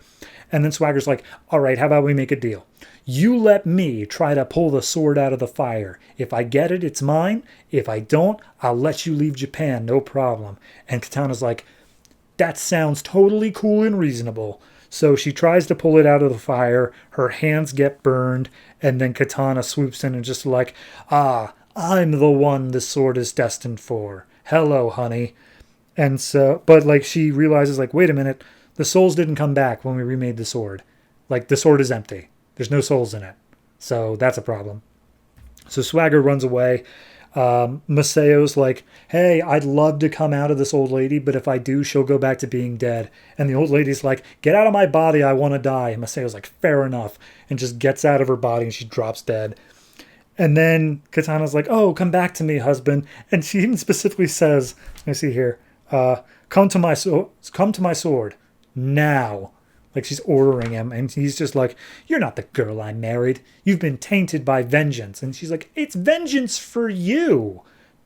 Speaker 1: And then Swagger's like, all right, how about we make a deal? You let me try to pull the sword out of the fire. If I get it, it's mine. If I don't, I'll let you leave Japan, no problem. And Katana's like, that sounds totally cool and reasonable. So she tries to pull it out of the fire. Her hands get burned. And then Katana swoops in and just like, I'm the one this sword is destined for. Hello, honey. And so, but like she realizes like, wait a minute, the souls didn't come back when we remade the sword. Like the sword is empty. There's no souls in it. So that's a problem. So Swagger runs away. Masayo's like, hey, I'd love to come out of this old lady, but if I do, she'll go back to being dead. And the old lady's like, get out of my body, I want to die. And Masayo's like, fair enough. And just gets out of her body and she drops dead. And then Katana's like, oh, come back to me, husband. And she even specifically says, let me see here, come to my sword now. Like she's ordering him, and he's just like, you're not the girl I married. You've been tainted by vengeance. And she's like, it's vengeance for you.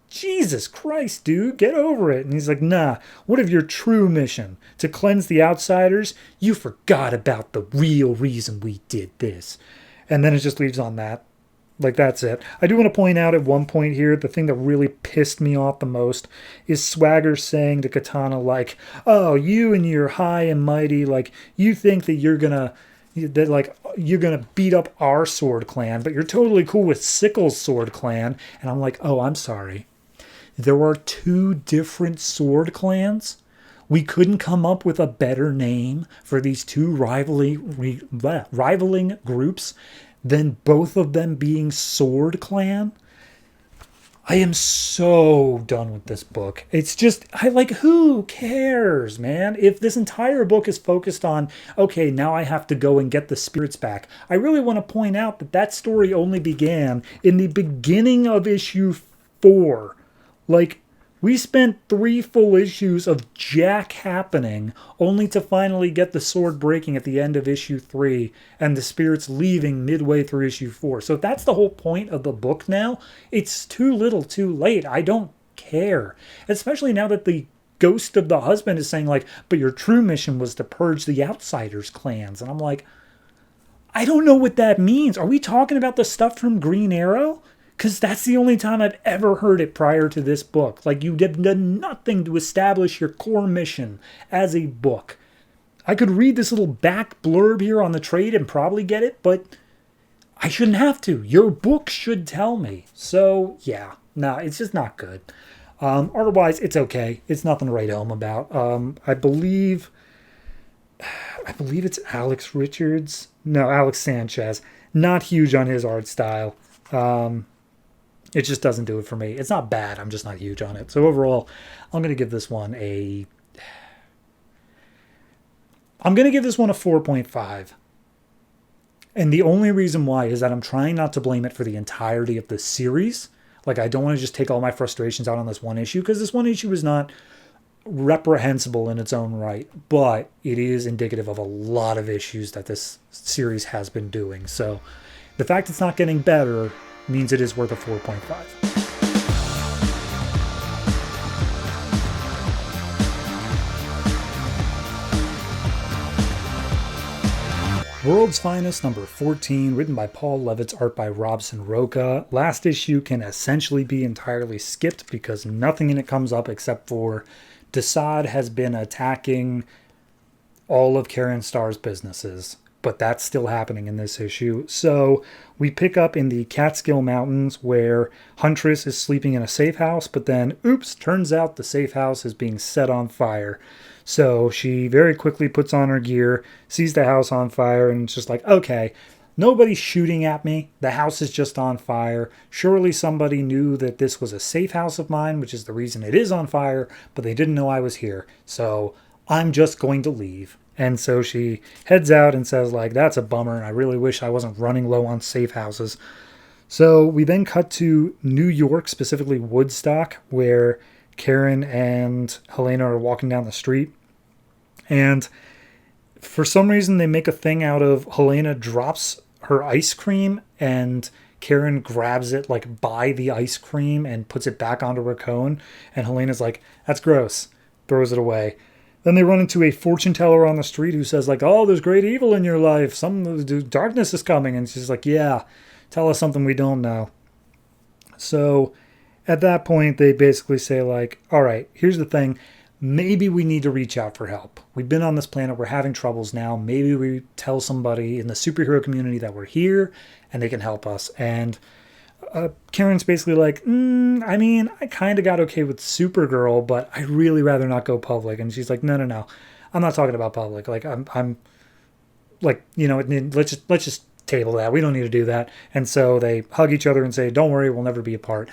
Speaker 1: Jesus Christ, dude, get over it. And he's like, nah, what of your true mission? To cleanse the outsiders? You forgot about the real reason we did this. And then it just leaves on that. Like, that's it. I do want to point out at one point here, the thing that really pissed me off the most is Swagger saying to Katana, like, oh, you and your high and mighty, like, you think that you're gonna beat up our sword clan, but you're totally cool with Sickle's sword clan. And I'm like, oh, I'm sorry. There are two different sword clans? We couldn't come up with a better name for these two rivaling groups than both of them being Sword Clan? I am so done with this book. It's just, who cares, man? If this entire book is focused on, okay, now I have to go and get the spirits back. I really want to point out that story only began in the beginning of issue 4. Like, we spent 3 full issues of Jack happening only to finally get the sword breaking at the end of issue 3 and the spirits leaving midway through issue 4. So if that's the whole point of the book now, it's too little too late. I don't care. Especially now that the ghost of the husband is saying like, but your true mission was to purge the outsiders clans. And I'm like, I don't know what that means. Are we talking about the stuff from Green Arrow? Because that's the only time I've ever heard it prior to this book. Like, you did nothing to establish your core mission as a book. I could read this little back blurb here on the trade and probably get it, but I shouldn't have to. Your book should tell me. So, yeah. No, it's just not good. Otherwise, it's okay. It's nothing to write home about. I believe it's Alex Richards. No, Alex Sanchez. Not huge on his art style. It just doesn't do it for me. It's not bad. I'm just not huge on it. So overall, I'm going to give this one a 4.5. And the only reason why is that I'm trying not to blame it for the entirety of the series. Like, I don't want to just take all my frustrations out on this one issue, because this one issue is not reprehensible in its own right, but it is indicative of a lot of issues that this series has been doing. So the fact it's not getting better means it is worth a 4.5. World's Finest number 14, written by Paul Levitz, art by Robson, Rocha. Last issue can essentially be entirely skipped because nothing in it comes up except for Desaad has been attacking all of Karen Starr's businesses, but that's still happening in this issue. So we pick up in the Catskill Mountains where Huntress is sleeping in a safe house, but then, oops, turns out the safe house is being set on fire. So she very quickly puts on her gear, sees the house on fire, and it's just like, okay, nobody's shooting at me. The house is just on fire. Surely somebody knew that this was a safe house of mine, which is the reason it is on fire, but they didn't know I was here. So I'm just going to leave. And so she heads out and says, like, that's a bummer, and I really wish I wasn't running low on safe houses. So we then cut to New York, specifically Woodstock, where Karen and Helena are walking down the street. And for some reason, they make a thing out of Helena drops her ice cream and Karen grabs it like by the ice cream and puts it back onto her cone. And Helena's like, that's gross. Throws it away. Then they run into a fortune teller on the street who says like, oh, there's great evil in your life. Some darkness is coming. And she's like, yeah, tell us something we don't know. So at that point, they basically say like, all right, here's the thing. Maybe we need to reach out for help. We've been on this planet. We're having troubles now. Maybe we tell somebody in the superhero community that we're here and they can help us. And Karen's basically like, I mean, I kind of got okay with Supergirl, but I'd really rather not go public. And she's like, no. I'm not talking about public. Like, I'm like, you know, let's just table that. We don't need to do that. And so they hug each other and say, don't worry, we'll never be apart.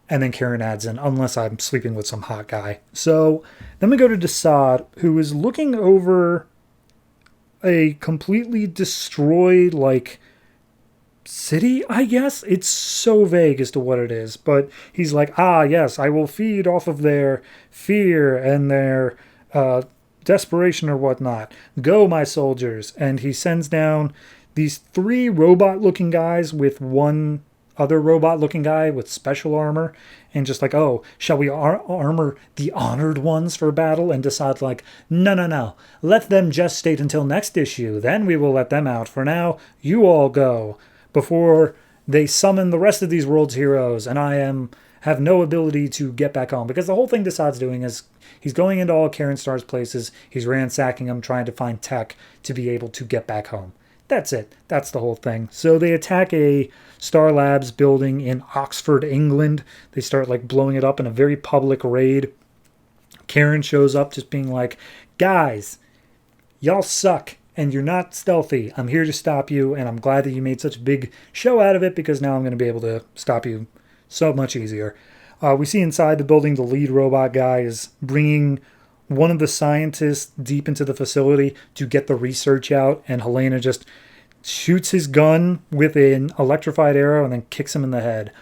Speaker 1: And then Karen adds in, unless I'm sleeping with some hot guy. So then we go to Desaad, who is looking over a completely destroyed, like, city, I guess? It's so vague as to what it is. But he's like, yes, I will feed off of their fear and their desperation or whatnot. Go, my soldiers. And he sends down these 3 robot-looking guys with one other robot-looking guy with special armor, and just like, oh, shall we armor the honored ones for battle? And decide like, no. Let them gestate until next issue. Then we will let them out. For now, you all go. Before they summon the rest of these world's heroes, and I have no ability to get back home. Because the whole thing Desaad's doing is he's going into all Karen Starr's places, he's ransacking them, trying to find tech to be able to get back home. That's it. That's the whole thing. So they attack a Star Labs building in Oxford, England. They start like blowing it up in a very public raid. Karen shows up just being like, guys, y'all suck and you're not stealthy. I'm here to stop you, and I'm glad that you made such a big show out of it because now I'm going to be able to stop you so much easier. We see inside the building the lead robot guy is bringing one of the scientists deep into the facility to get the research out, and Helena just shoots his gun with an electrified arrow and then kicks him in the head.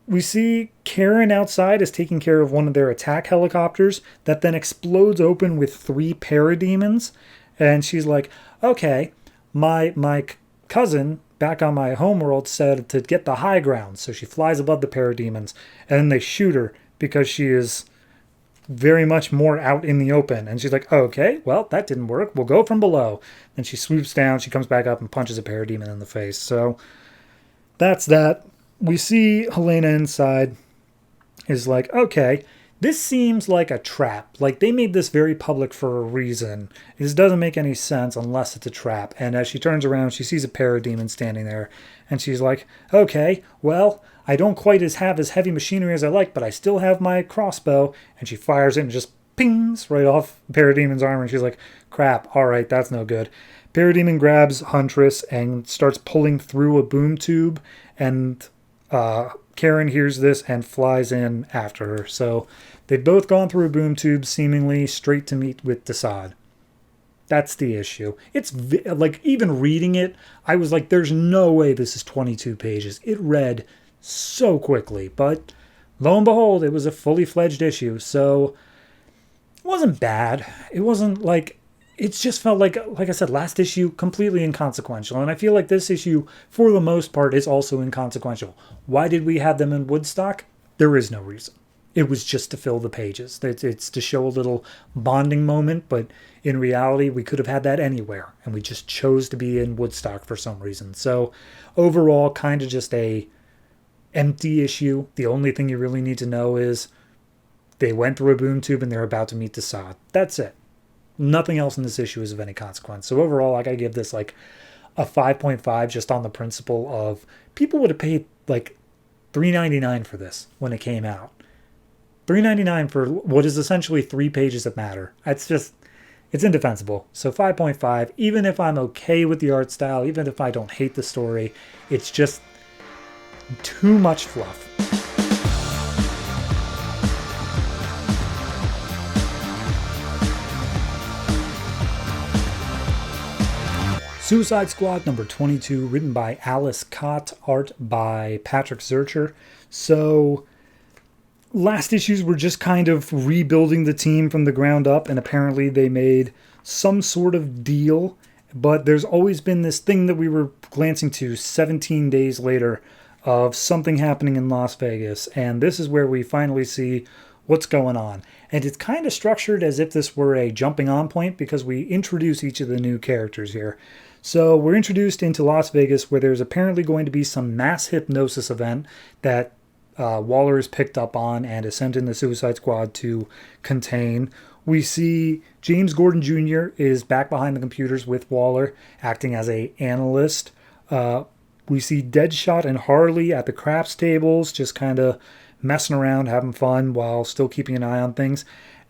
Speaker 1: We see Karen outside is taking care of one of their attack helicopters that then explodes open with 3 parademons, and she's like, okay, my cousin back on my homeworld said to get the high ground, so she flies above the parademons, and then they shoot her because she is very much more out in the open. And she's like, okay, well, that didn't work. We'll go from below. And she swoops down. She comes back up and punches a parademon in the face. So that's that. We see Helena inside is like, okay, this seems like a trap. Like, they made this very public for a reason. This doesn't make any sense unless it's a trap. And as she turns around, she sees a parademon standing there. And she's like, okay, well, I don't quite have as heavy machinery as I like, but I still have my crossbow. And she fires it and just pings right off Parademon's armor. And she's like, crap, all right, that's no good. Parademon grabs Huntress and starts pulling through a boom tube. And Karen hears this and flies in after her. So they've both gone through a boom tube, seemingly straight to meet with Desaad. That's the issue. It's like, even reading it, I was like, there's no way this is 22 pages. It read so quickly, but lo and behold, it was a fully fledged issue. So wasn't bad. It wasn't like, it just felt like I said, last issue, completely inconsequential. And I feel like this issue, for the most part, is also inconsequential. Why did we have them in Woodstock? There is no reason. It was just to fill the pages. It's to show a little bonding moment, but in reality, we could have had that anywhere. And we just chose to be in Woodstock for some reason. So overall, kind of just a empty issue. The only thing you really need to know is they went through a boom tube and they're about to meet the sod. That's it. Nothing else in this issue is of any consequence. So overall, I gotta give this like a 5.5 just on the principle of people would have paid like $3.99 for this when it came out. $3.99 for what is essentially 3 pages that matter. It's indefensible. So 5.5, even if I'm okay with the art style, even if I don't hate the story, it's just too much fluff. Suicide Squad number 22, written by Alice Cott, art by Patrick Zircher. So last issues were just kind of rebuilding the team from the ground up, and apparently they made some sort of deal. But there's always been this thing that we were glancing to 17 days later of something happening in Las Vegas, and this is where we finally see what's going on. And it's kind of structured as if this were a jumping on point because we introduce each of the new characters here. So we're introduced into Las Vegas where there's apparently going to be some mass hypnosis event that Waller is picked up on and is sent in the Suicide Squad to contain. We see James Gordon Jr. is back behind the computers with Waller, acting as an analyst. We see Deadshot and Harley at the craps tables, just kind of messing around, having fun, while still keeping an eye on things.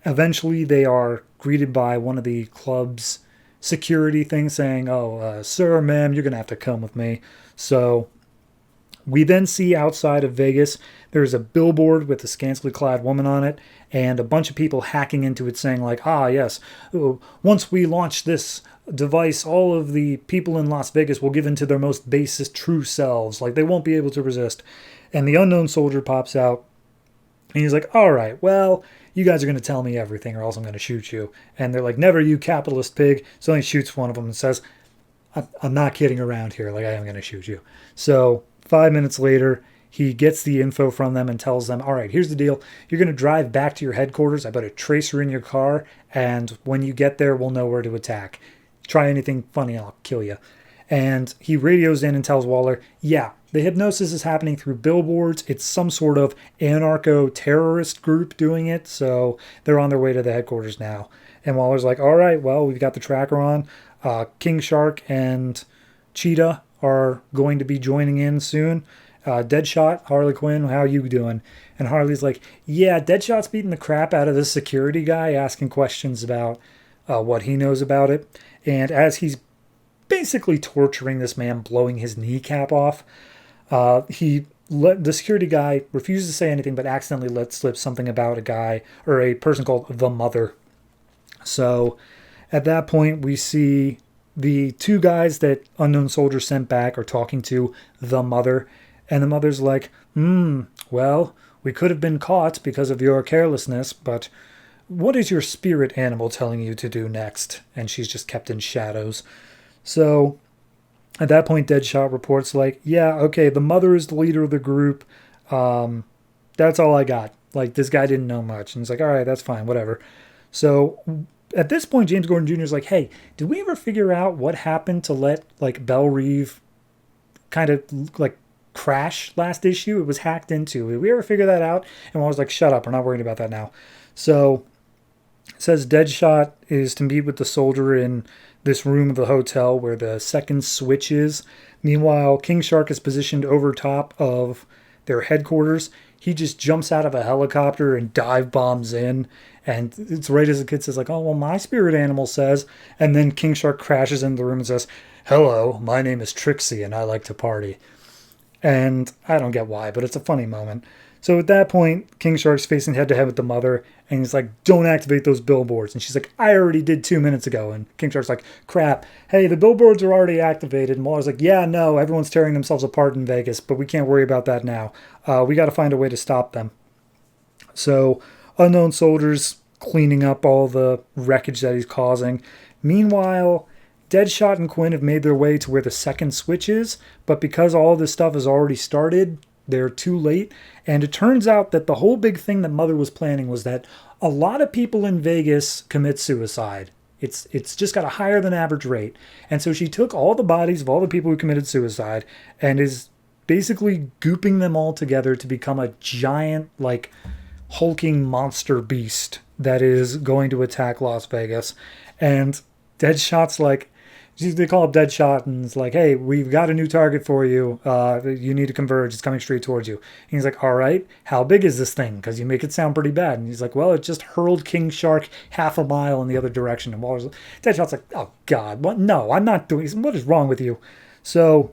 Speaker 1: Eventually, they are greeted by one of the club's security things saying, sir, ma'am, you're going to have to come with me. So we then see outside of Vegas, there's a billboard with a scantily clad woman on it, and a bunch of people hacking into it saying like, yes, once we launch this device, all of the people in Las Vegas will give into their most basest true selves. Like, they won't be able to resist. And the unknown soldier pops out, and he's like, all right, well, you guys are going to tell me everything or else I'm going to shoot you. And they're like, never, you capitalist pig. So he shoots one of them and says, I'm not kidding around here. Like, I am going to shoot you. So 5 minutes later, he gets the info from them and tells them, all right, here's the deal. You're going to drive back to your headquarters. I put a tracer in your car. And when you get there, we'll know where to attack. Try anything funny, I'll kill you. And he radios in and tells Waller, yeah, the hypnosis is happening through billboards. It's some sort of anarcho-terrorist group doing it, so they're on their way to the headquarters now. And Waller's like, all right, well, we've got the tracker on. King Shark and Cheetah are going to be joining in soon. Deadshot, Harley Quinn, how you doing? And Harley's like, yeah, Deadshot's beating the crap out of this security guy, asking questions about what he knows about it. And as he's basically torturing this man, blowing his kneecap off, the security guy refuses to say anything, but accidentally lets slip something about a guy or a person called the Mother. So at that point, we see the 2 guys that Unknown Soldier sent back are talking to the Mother, and the Mother's like, well, we could have been caught because of your carelessness, but what is your spirit animal telling you to do next? And she's just kept in shadows. So at that point, Deadshot reports like, yeah, okay, the Mother is the leader of the group. That's all I got. Like, this guy didn't know much. And he's like, all right, that's fine, whatever. So at this point, James Gordon Jr. is like, hey, did we ever figure out what happened to let, like, Belle Reeve kind of, like, crash last issue? It was hacked into. Did we ever figure that out? And I was like, shut up, we're not worried about that now. So it says Deadshot is to meet with the soldier in this room of the hotel where the second switch is. Meanwhile, King Shark is positioned over top of their headquarters. He just jumps out of a helicopter and dive bombs in. And it's right as the kid says, like, oh, well, my spirit animal says. And then King Shark crashes into the room and says, hello, my name is Trixie and I like to party. And I don't get why, but it's a funny moment. So at that point, King Shark's facing head to head with the Mother, and he's like, don't activate those billboards. And she's like, I already did 2 minutes ago. And King Shark's like, crap, hey, the billboards are already activated. And Waller's like, yeah, no, everyone's tearing themselves apart in Vegas, but we can't worry about that now. We got to find a way to stop them. So Unknown Soldiers cleaning up all the wreckage that he's causing. Meanwhile, Deadshot and Quinn have made their way to where the second switch is, but because all this stuff has already started, they're too late. And it turns out that the whole big thing that Mother was planning was that a lot of people in Vegas commit suicide. It's just got a higher than average rate. And so she took all the bodies of all the people who committed suicide and is basically gooping them all together to become a giant, like, hulking monster beast that is going to attack Las Vegas. And Deadshot's like, they call up Deadshot and it's like, hey, we've got a new target for you. You need to converge. It's coming straight towards you. And he's like, all right, how big is this thing? Because you make it sound pretty bad. And he's like, well, it just hurled King Shark half a mile in the other direction. And Deadshot's like, oh, God, what? No, I'm not doing this. What is wrong with you? So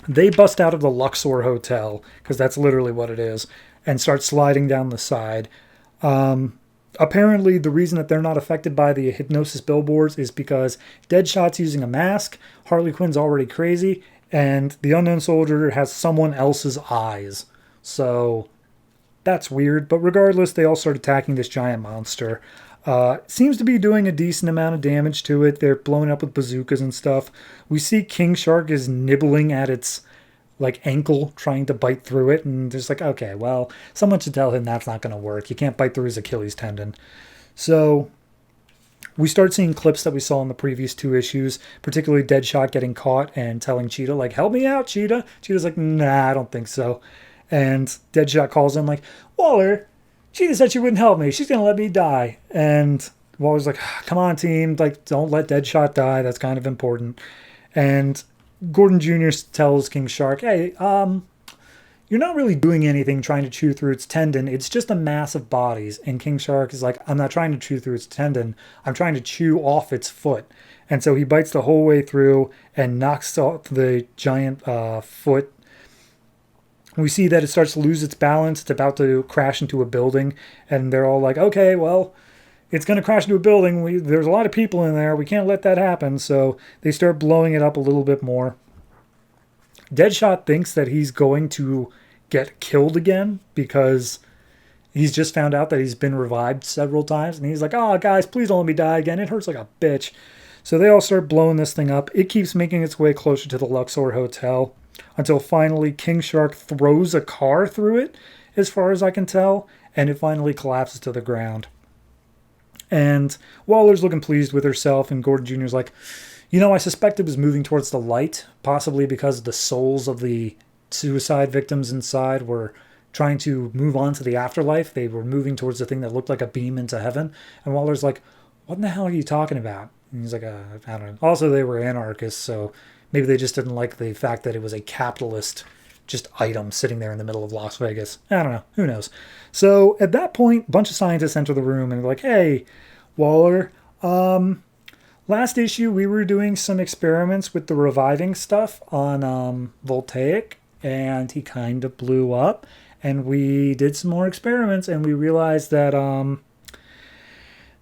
Speaker 1: they bust out of the Luxor Hotel, because that's literally what it is, and start sliding down the side. Apparently, the reason that they're not affected by the hypnosis billboards is because Deadshot's using a mask, Harley Quinn's already crazy, and the Unknown Soldier has someone else's eyes. So that's weird. But regardless, they all start attacking this giant monster. Seems to be doing a decent amount of damage to it. They're blowing up with bazookas and stuff. We see King Shark is nibbling at its ankle, trying to bite through it, and just like, okay, well, someone should tell him that's not going to work. You can't bite through his Achilles tendon. So we start seeing clips that we saw in the previous 2 issues, particularly Deadshot getting caught and telling Cheetah, like, help me out, Cheetah. Cheetah's like, nah, I don't think so. And Deadshot calls him like, Waller, Cheetah said she wouldn't help me. She's going to let me die. And Waller's like, come on, team, like, don't let Deadshot die. That's kind of important. And Gordon Jr. tells King Shark, hey, you're not really doing anything trying to chew through its tendon. It's just a mass of bodies. And King Shark is like, I'm not trying to chew through its tendon. I'm trying to chew off its foot. And so he bites the whole way through and knocks off the giant foot. We see that it starts to lose its balance. It's about to crash into a building. And they're all like, okay, well, it's going to crash into a building. There's a lot of people in there. We can't let that happen. So they start blowing it up a little bit more. Deadshot thinks that he's going to get killed again because he's just found out that he's been revived several times. And he's like, oh, guys, please don't let me die again. It hurts like a bitch. So they all start blowing this thing up. It keeps making its way closer to the Luxor Hotel until finally King Shark throws a car through it, as far as I can tell, and it finally collapses to the ground. And Waller's looking pleased with herself, and Gordon Jr.'s like, I suspect it was moving towards the light, possibly because the souls of the suicide victims inside were trying to move on to the afterlife. They were moving towards the thing that looked like a beam into heaven. And Waller's like, what in the hell are you talking about? And he's like, I don't know. Also, they were anarchists, so maybe they just didn't like the fact that it was a capitalist just item sitting there in the middle of Las Vegas. I don't know. Who knows? So at that point, a bunch of scientists enter the room and they're like, hey, Waller, last issue we were doing some experiments with the reviving stuff on Voltaic, and he kind of blew up. And we did some more experiments and we realized that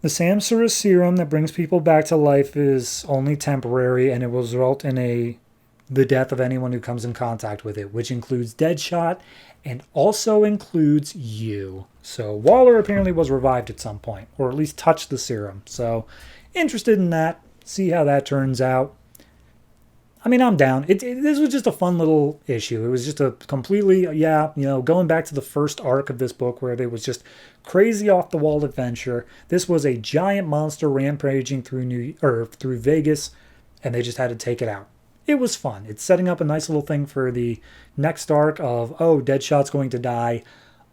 Speaker 1: the Samsara serum that brings people back to life is only temporary, and it will result in the death of anyone who comes in contact with it, which includes Deadshot and also includes you. So Waller apparently was revived at some point, or at least touched the serum. So interested in that. See how that turns out. I mean, I'm down. This was just a fun little issue. It was just a completely, going back to the first arc of this book where there was just crazy off-the-wall adventure. This was a giant monster rampaging through Vegas, and they just had to take it out. It was fun. It's setting up a nice little thing for the next arc of, Deadshot's going to die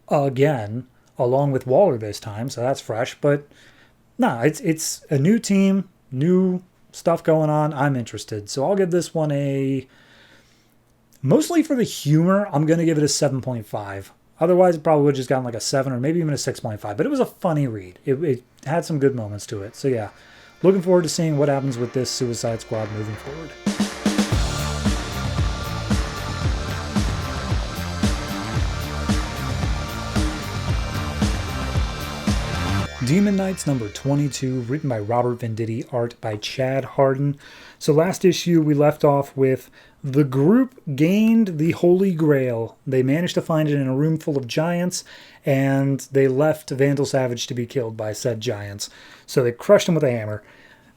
Speaker 1: again, along with Waller this time, so that's fresh. But, it's a new team, new stuff going on. I'm interested. So I'll give this one mostly for the humor, I'm going to give it a 7.5. Otherwise, it probably would have just gotten like a 7 or maybe even a 6.5. But it was a funny read. It had some good moments to it. So yeah, looking forward to seeing what happens with this Suicide Squad moving forward. Demon Knights number 22, written by Robert Venditti, art by Chad Hardin. So last issue we left off with the group gained the Holy Grail. They managed to find it in a room full of giants, and they left Vandal Savage to be killed by said giants. So they crushed him with a hammer.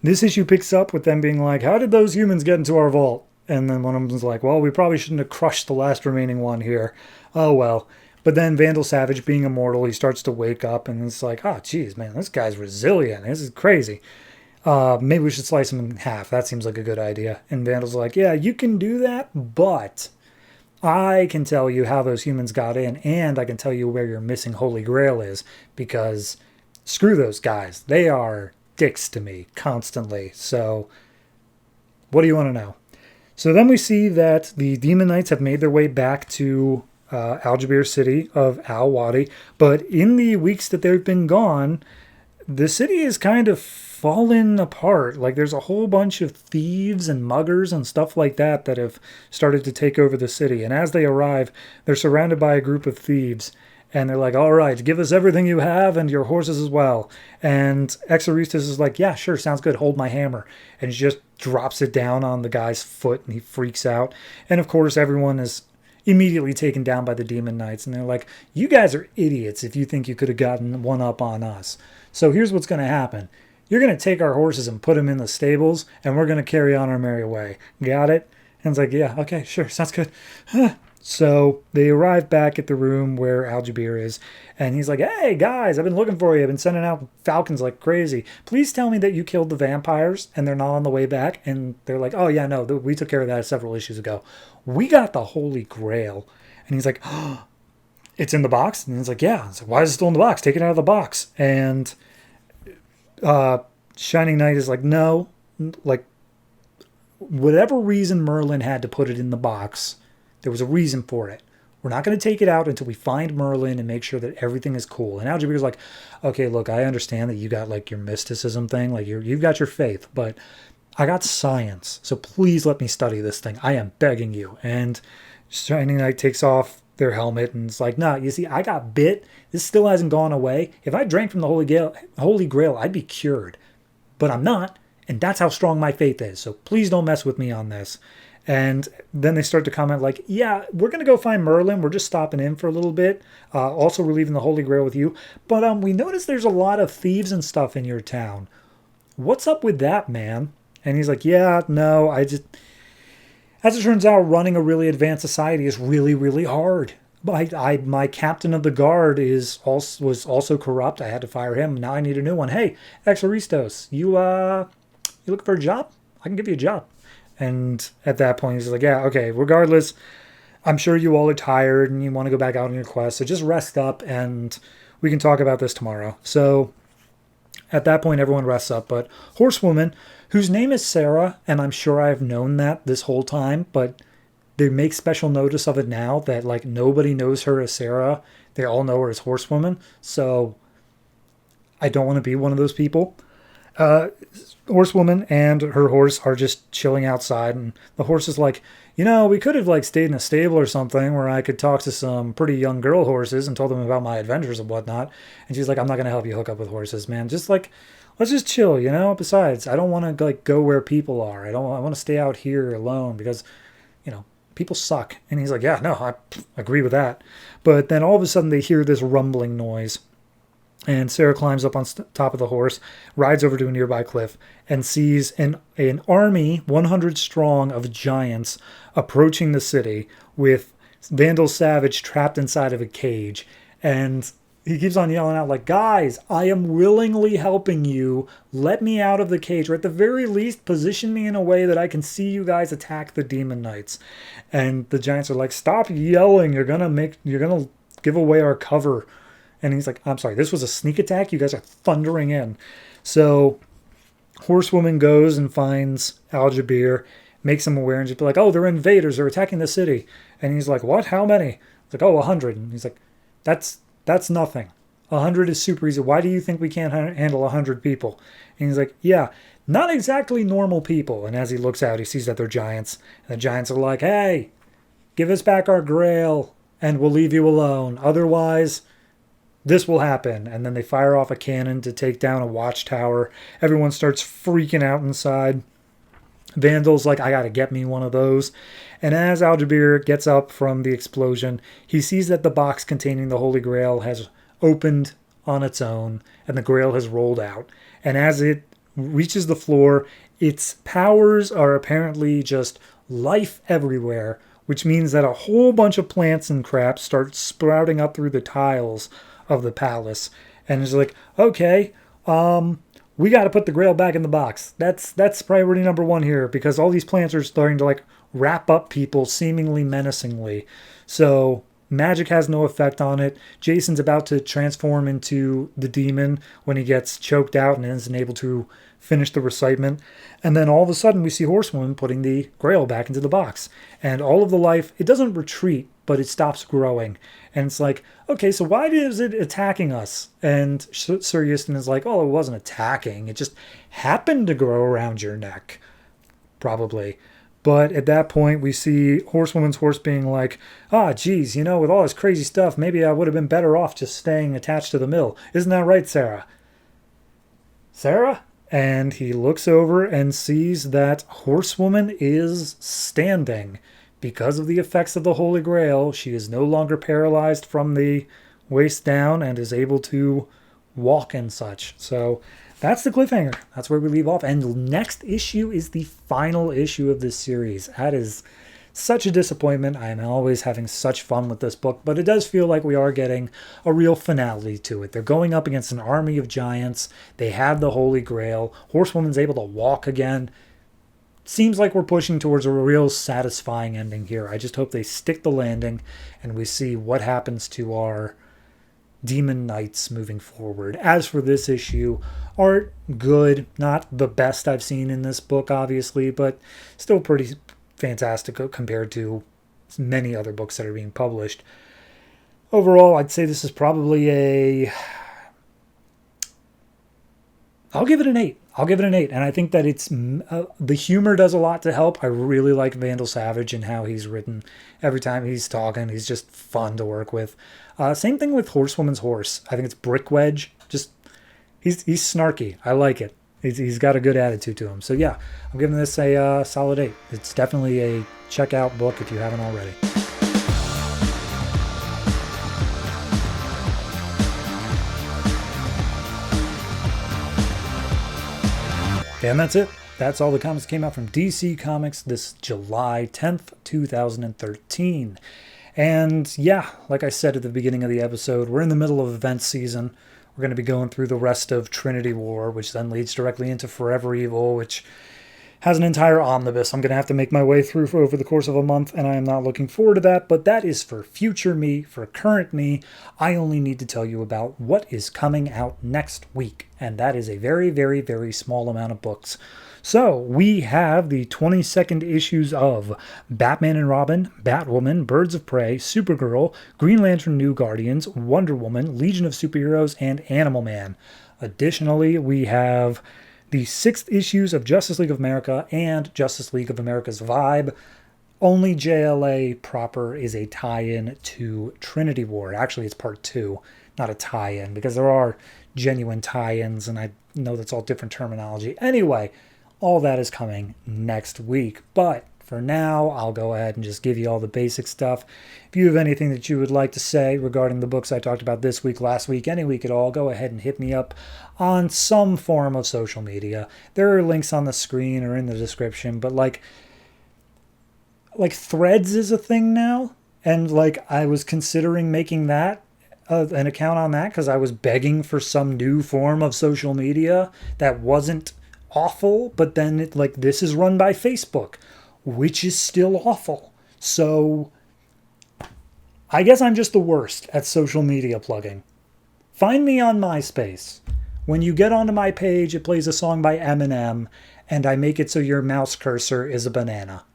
Speaker 1: This issue picks up with them being like, how did those humans get into our vault? And then one of them's like, well, we probably shouldn't have crushed the last remaining one here. Oh well. But then Vandal Savage, being immortal, he starts to wake up, and it's like, oh, geez, man, this guy's resilient. This is crazy. Maybe we should slice him in half. That seems like a good idea. And Vandal's like, yeah, you can do that, but I can tell you how those humans got in, and I can tell you where your missing Holy Grail is, because screw those guys. They are dicks to me constantly. So what do you want to know? So then we see that the Demon Knights have made their way back to Al-Jabir city of Al-Wadi, but in the weeks that they've been gone, the city is kind of fallen apart. Like, there's a whole bunch of thieves and muggers and stuff like that that have started to take over the city, and as they arrive, they're surrounded by a group of thieves, and they're like, all right, give us everything you have and your horses as well. And Exoristas is like, yeah, sure, sounds good, hold my hammer. And he just drops it down on the guy's foot, and he freaks out. And of course, everyone is immediately taken down by the Demon Knights, and they're like, you guys are idiots if you think you could have gotten one up on us. So here's what's going to happen. You're going to take our horses and put them in the stables, and we're going to carry on our merry way. Got it? And it's like, yeah, okay, sure, sounds good. So they arrive back at the room where Al-Jabir is, and he's like, hey, guys, I've been looking for you. I've been sending out falcons like crazy. Please tell me that you killed the vampires and they're not on the way back. And they're like, oh, yeah, no, we took care of that several issues ago. We got the Holy Grail. And he's like, oh, it's in the box? And he's like, yeah. It's like, why is it still in the box? Take it out of the box. And Shining Knight is like, no, like, whatever reason Merlin had to put it in the box, there was a reason for it. We're not going to take it out until we find Merlin and make sure that everything is cool. And Al-Jabir's like, okay, look, I understand that you got like your mysticism thing, like you've got your faith, but I got science. So please let me study this thing. I am begging you. And Shining Knight takes off their helmet and it's like, nah, you see, I got bit. This still hasn't gone away. If I drank from the Holy Grail, I'd be cured. But I'm not. And that's how strong my faith is. So please don't mess with me on this. And then they start to comment like, yeah, we're going to go find Merlin. We're just stopping in for a little bit. Also, we're leaving the Holy Grail with you. But we noticed there's a lot of thieves and stuff in your town. What's up with that, man? And he's like, yeah, no, as it turns out, running a really advanced society is really, really hard. My captain of the guard was also corrupt. I had to fire him. Now I need a new one. Hey, Exoristos, you looking for a job? I can give you a job. And at that point, he's like, yeah, okay, regardless, I'm sure you all are tired and you want to go back out on your quest. So just rest up and we can talk about this tomorrow. So at that point, everyone rests up. But Horsewoman, whose name is Sarah, and I'm sure I've known that this whole time, but they make special notice of it now that like nobody knows her as Sarah. They all know her as Horsewoman. So I don't want to be one of those people. Horsewoman and her horse are just chilling outside, and the horse is like, we could have like stayed in a stable or something where I could talk to some pretty young girl horses and told them about my adventures and whatnot. And she's like, I'm not going to help you hook up with horses, man. Just like, let's just chill, Besides, I don't want to like go where people are. I want to stay out here alone because, people suck. And he's like, yeah, no, I agree with that. But then all of a sudden they hear this rumbling noise. And Sarah climbs up on top of the horse, rides over to a nearby cliff, and sees an army, 100 strong, of giants approaching the city with Vandal Savage trapped inside of a cage. And he keeps on yelling out like, guys, I am willingly helping you. Let me out of the cage, or at the very least, position me in a way that I can see you guys attack the Demon Knights. And the giants are like, stop yelling. You're gonna give away our cover. And he's like, I'm sorry, this was a sneak attack? You guys are thundering in. So Horsewoman goes and finds Al-Jabir, makes him aware, and just be like, oh, they're invaders. They're attacking the city. And he's like, what? How many? It's like, 100. And he's like, that's nothing. 100 is super easy. Why do you think we can't handle 100 people? And he's like, yeah, not exactly normal people. And as he looks out, he sees that they're giants. And the giants are like, hey, give us back our grail, and we'll leave you alone. Otherwise, this will happen. And then they fire off a cannon to take down a watchtower. Everyone starts freaking out inside. Vandal's like, I gotta get me one of those. And as Algebir gets up from the explosion, he sees that the box containing the Holy Grail has opened on its own, and the Grail has rolled out. And as it reaches the floor, its powers are apparently just life everywhere, which means that a whole bunch of plants and crap start sprouting up through the tiles of the palace. And it's like, okay, we got to put the Grail back in the box. That's priority number one here, because all these plants are starting to like wrap up people seemingly menacingly. So magic has no effect on it. Jason's about to transform into the demon when he gets choked out and isn't able to finish the recitement. And then all of a sudden we see Horsewoman putting the Grail back into the box. And all of the life, it doesn't retreat, but it stops growing. And it's like, okay, so why is it attacking us? And Sir Euston is like, oh, it wasn't attacking. It just happened to grow around your neck. Probably. But at that point, we see Horsewoman's horse being like, geez, with all this crazy stuff, maybe I would have been better off just staying attached to the mill. Isn't that right, Sarah? Sarah? And he looks over and sees that Horsewoman is standing. Because of the effects of the Holy Grail, she is no longer paralyzed from the waist down and is able to walk and such. So that's the cliffhanger. That's where we leave off. And the next issue is the final issue of this series. That is such a disappointment. I am always having such fun with this book, but it does feel like we are getting a real finale to it. They're going up against an army of giants. They have the Holy Grail. Horsewoman's able to walk again. Seems like we're pushing towards a real satisfying ending here. I just hope they stick the landing and we see what happens to our demon knights moving forward. As for this issue, art good, not the best I've seen in this book, obviously, but still pretty fantastic compared to many other books that are being published. Overall, I'd say this is probably I'll give it an 8. And I think that it's the humor does a lot to help. I really like Vandal Savage and how he's written. Every time he's talking, he's just fun to work with. Same thing with Horsewoman's horse. I think it's Brick Wedge. Just he's snarky. I like it. He's got a good attitude to him. So yeah, I'm giving this a solid 8. It's definitely a check-out book if you haven't already. And that's it. That's all the comics that came out from DC Comics this July 10th, 2013. And yeah, like I said at the beginning of the episode, we're in the middle of event season. We're going to be going through the rest of Trinity War, which then leads directly into Forever Evil, which has an entire omnibus I'm going to have to make my way through over the course of a month, and I am not looking forward to that, but that is for future me. For current me, I only need to tell you about what is coming out next week, and that is a very, very, very small amount of books. So, we have the 22nd issues of Batman and Robin, Batwoman, Birds of Prey, Supergirl, Green Lantern New Guardians, Wonder Woman, Legion of Superheroes, and Animal Man. Additionally, we have the 6th issues of Justice League of America and Justice League of America's Vibe. Only JLA proper is a tie-in to Trinity War. Actually, it's part 2, not a tie-in, because there are genuine tie-ins, and I know that's all different terminology. Anyway, all that is coming next week. But for now, I'll go ahead and just give you all the basic stuff. If you have anything that you would like to say regarding the books I talked about this week, last week, any week at all, go ahead and hit me up on some form of social media. There are links on the screen or in the description, but like Threads is a thing now, and like I was considering making that an account on that because I was begging for some new form of social media that wasn't awful, but then this is run by Facebook, which is still awful. So I guess I'm just the worst at social media plugging. Find me on MySpace. When you get onto my page, it plays a song by Eminem, and I make it so your mouse cursor is a banana.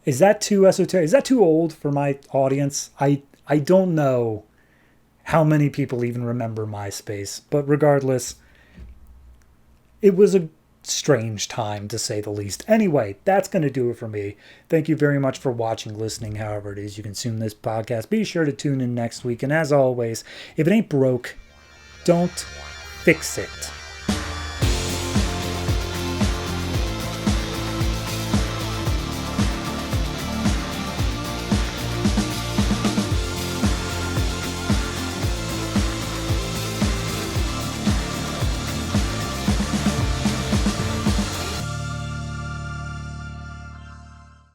Speaker 1: Is that too esoteric? Is that too old for my audience? I don't know how many people even remember MySpace, but regardless, it was a strange time, to say the least. Anyway, that's going to do it for me. Thank you very much for watching, listening, however it is you consume this podcast. Be sure to tune in next week. And as always, if it ain't broke, don't fix it.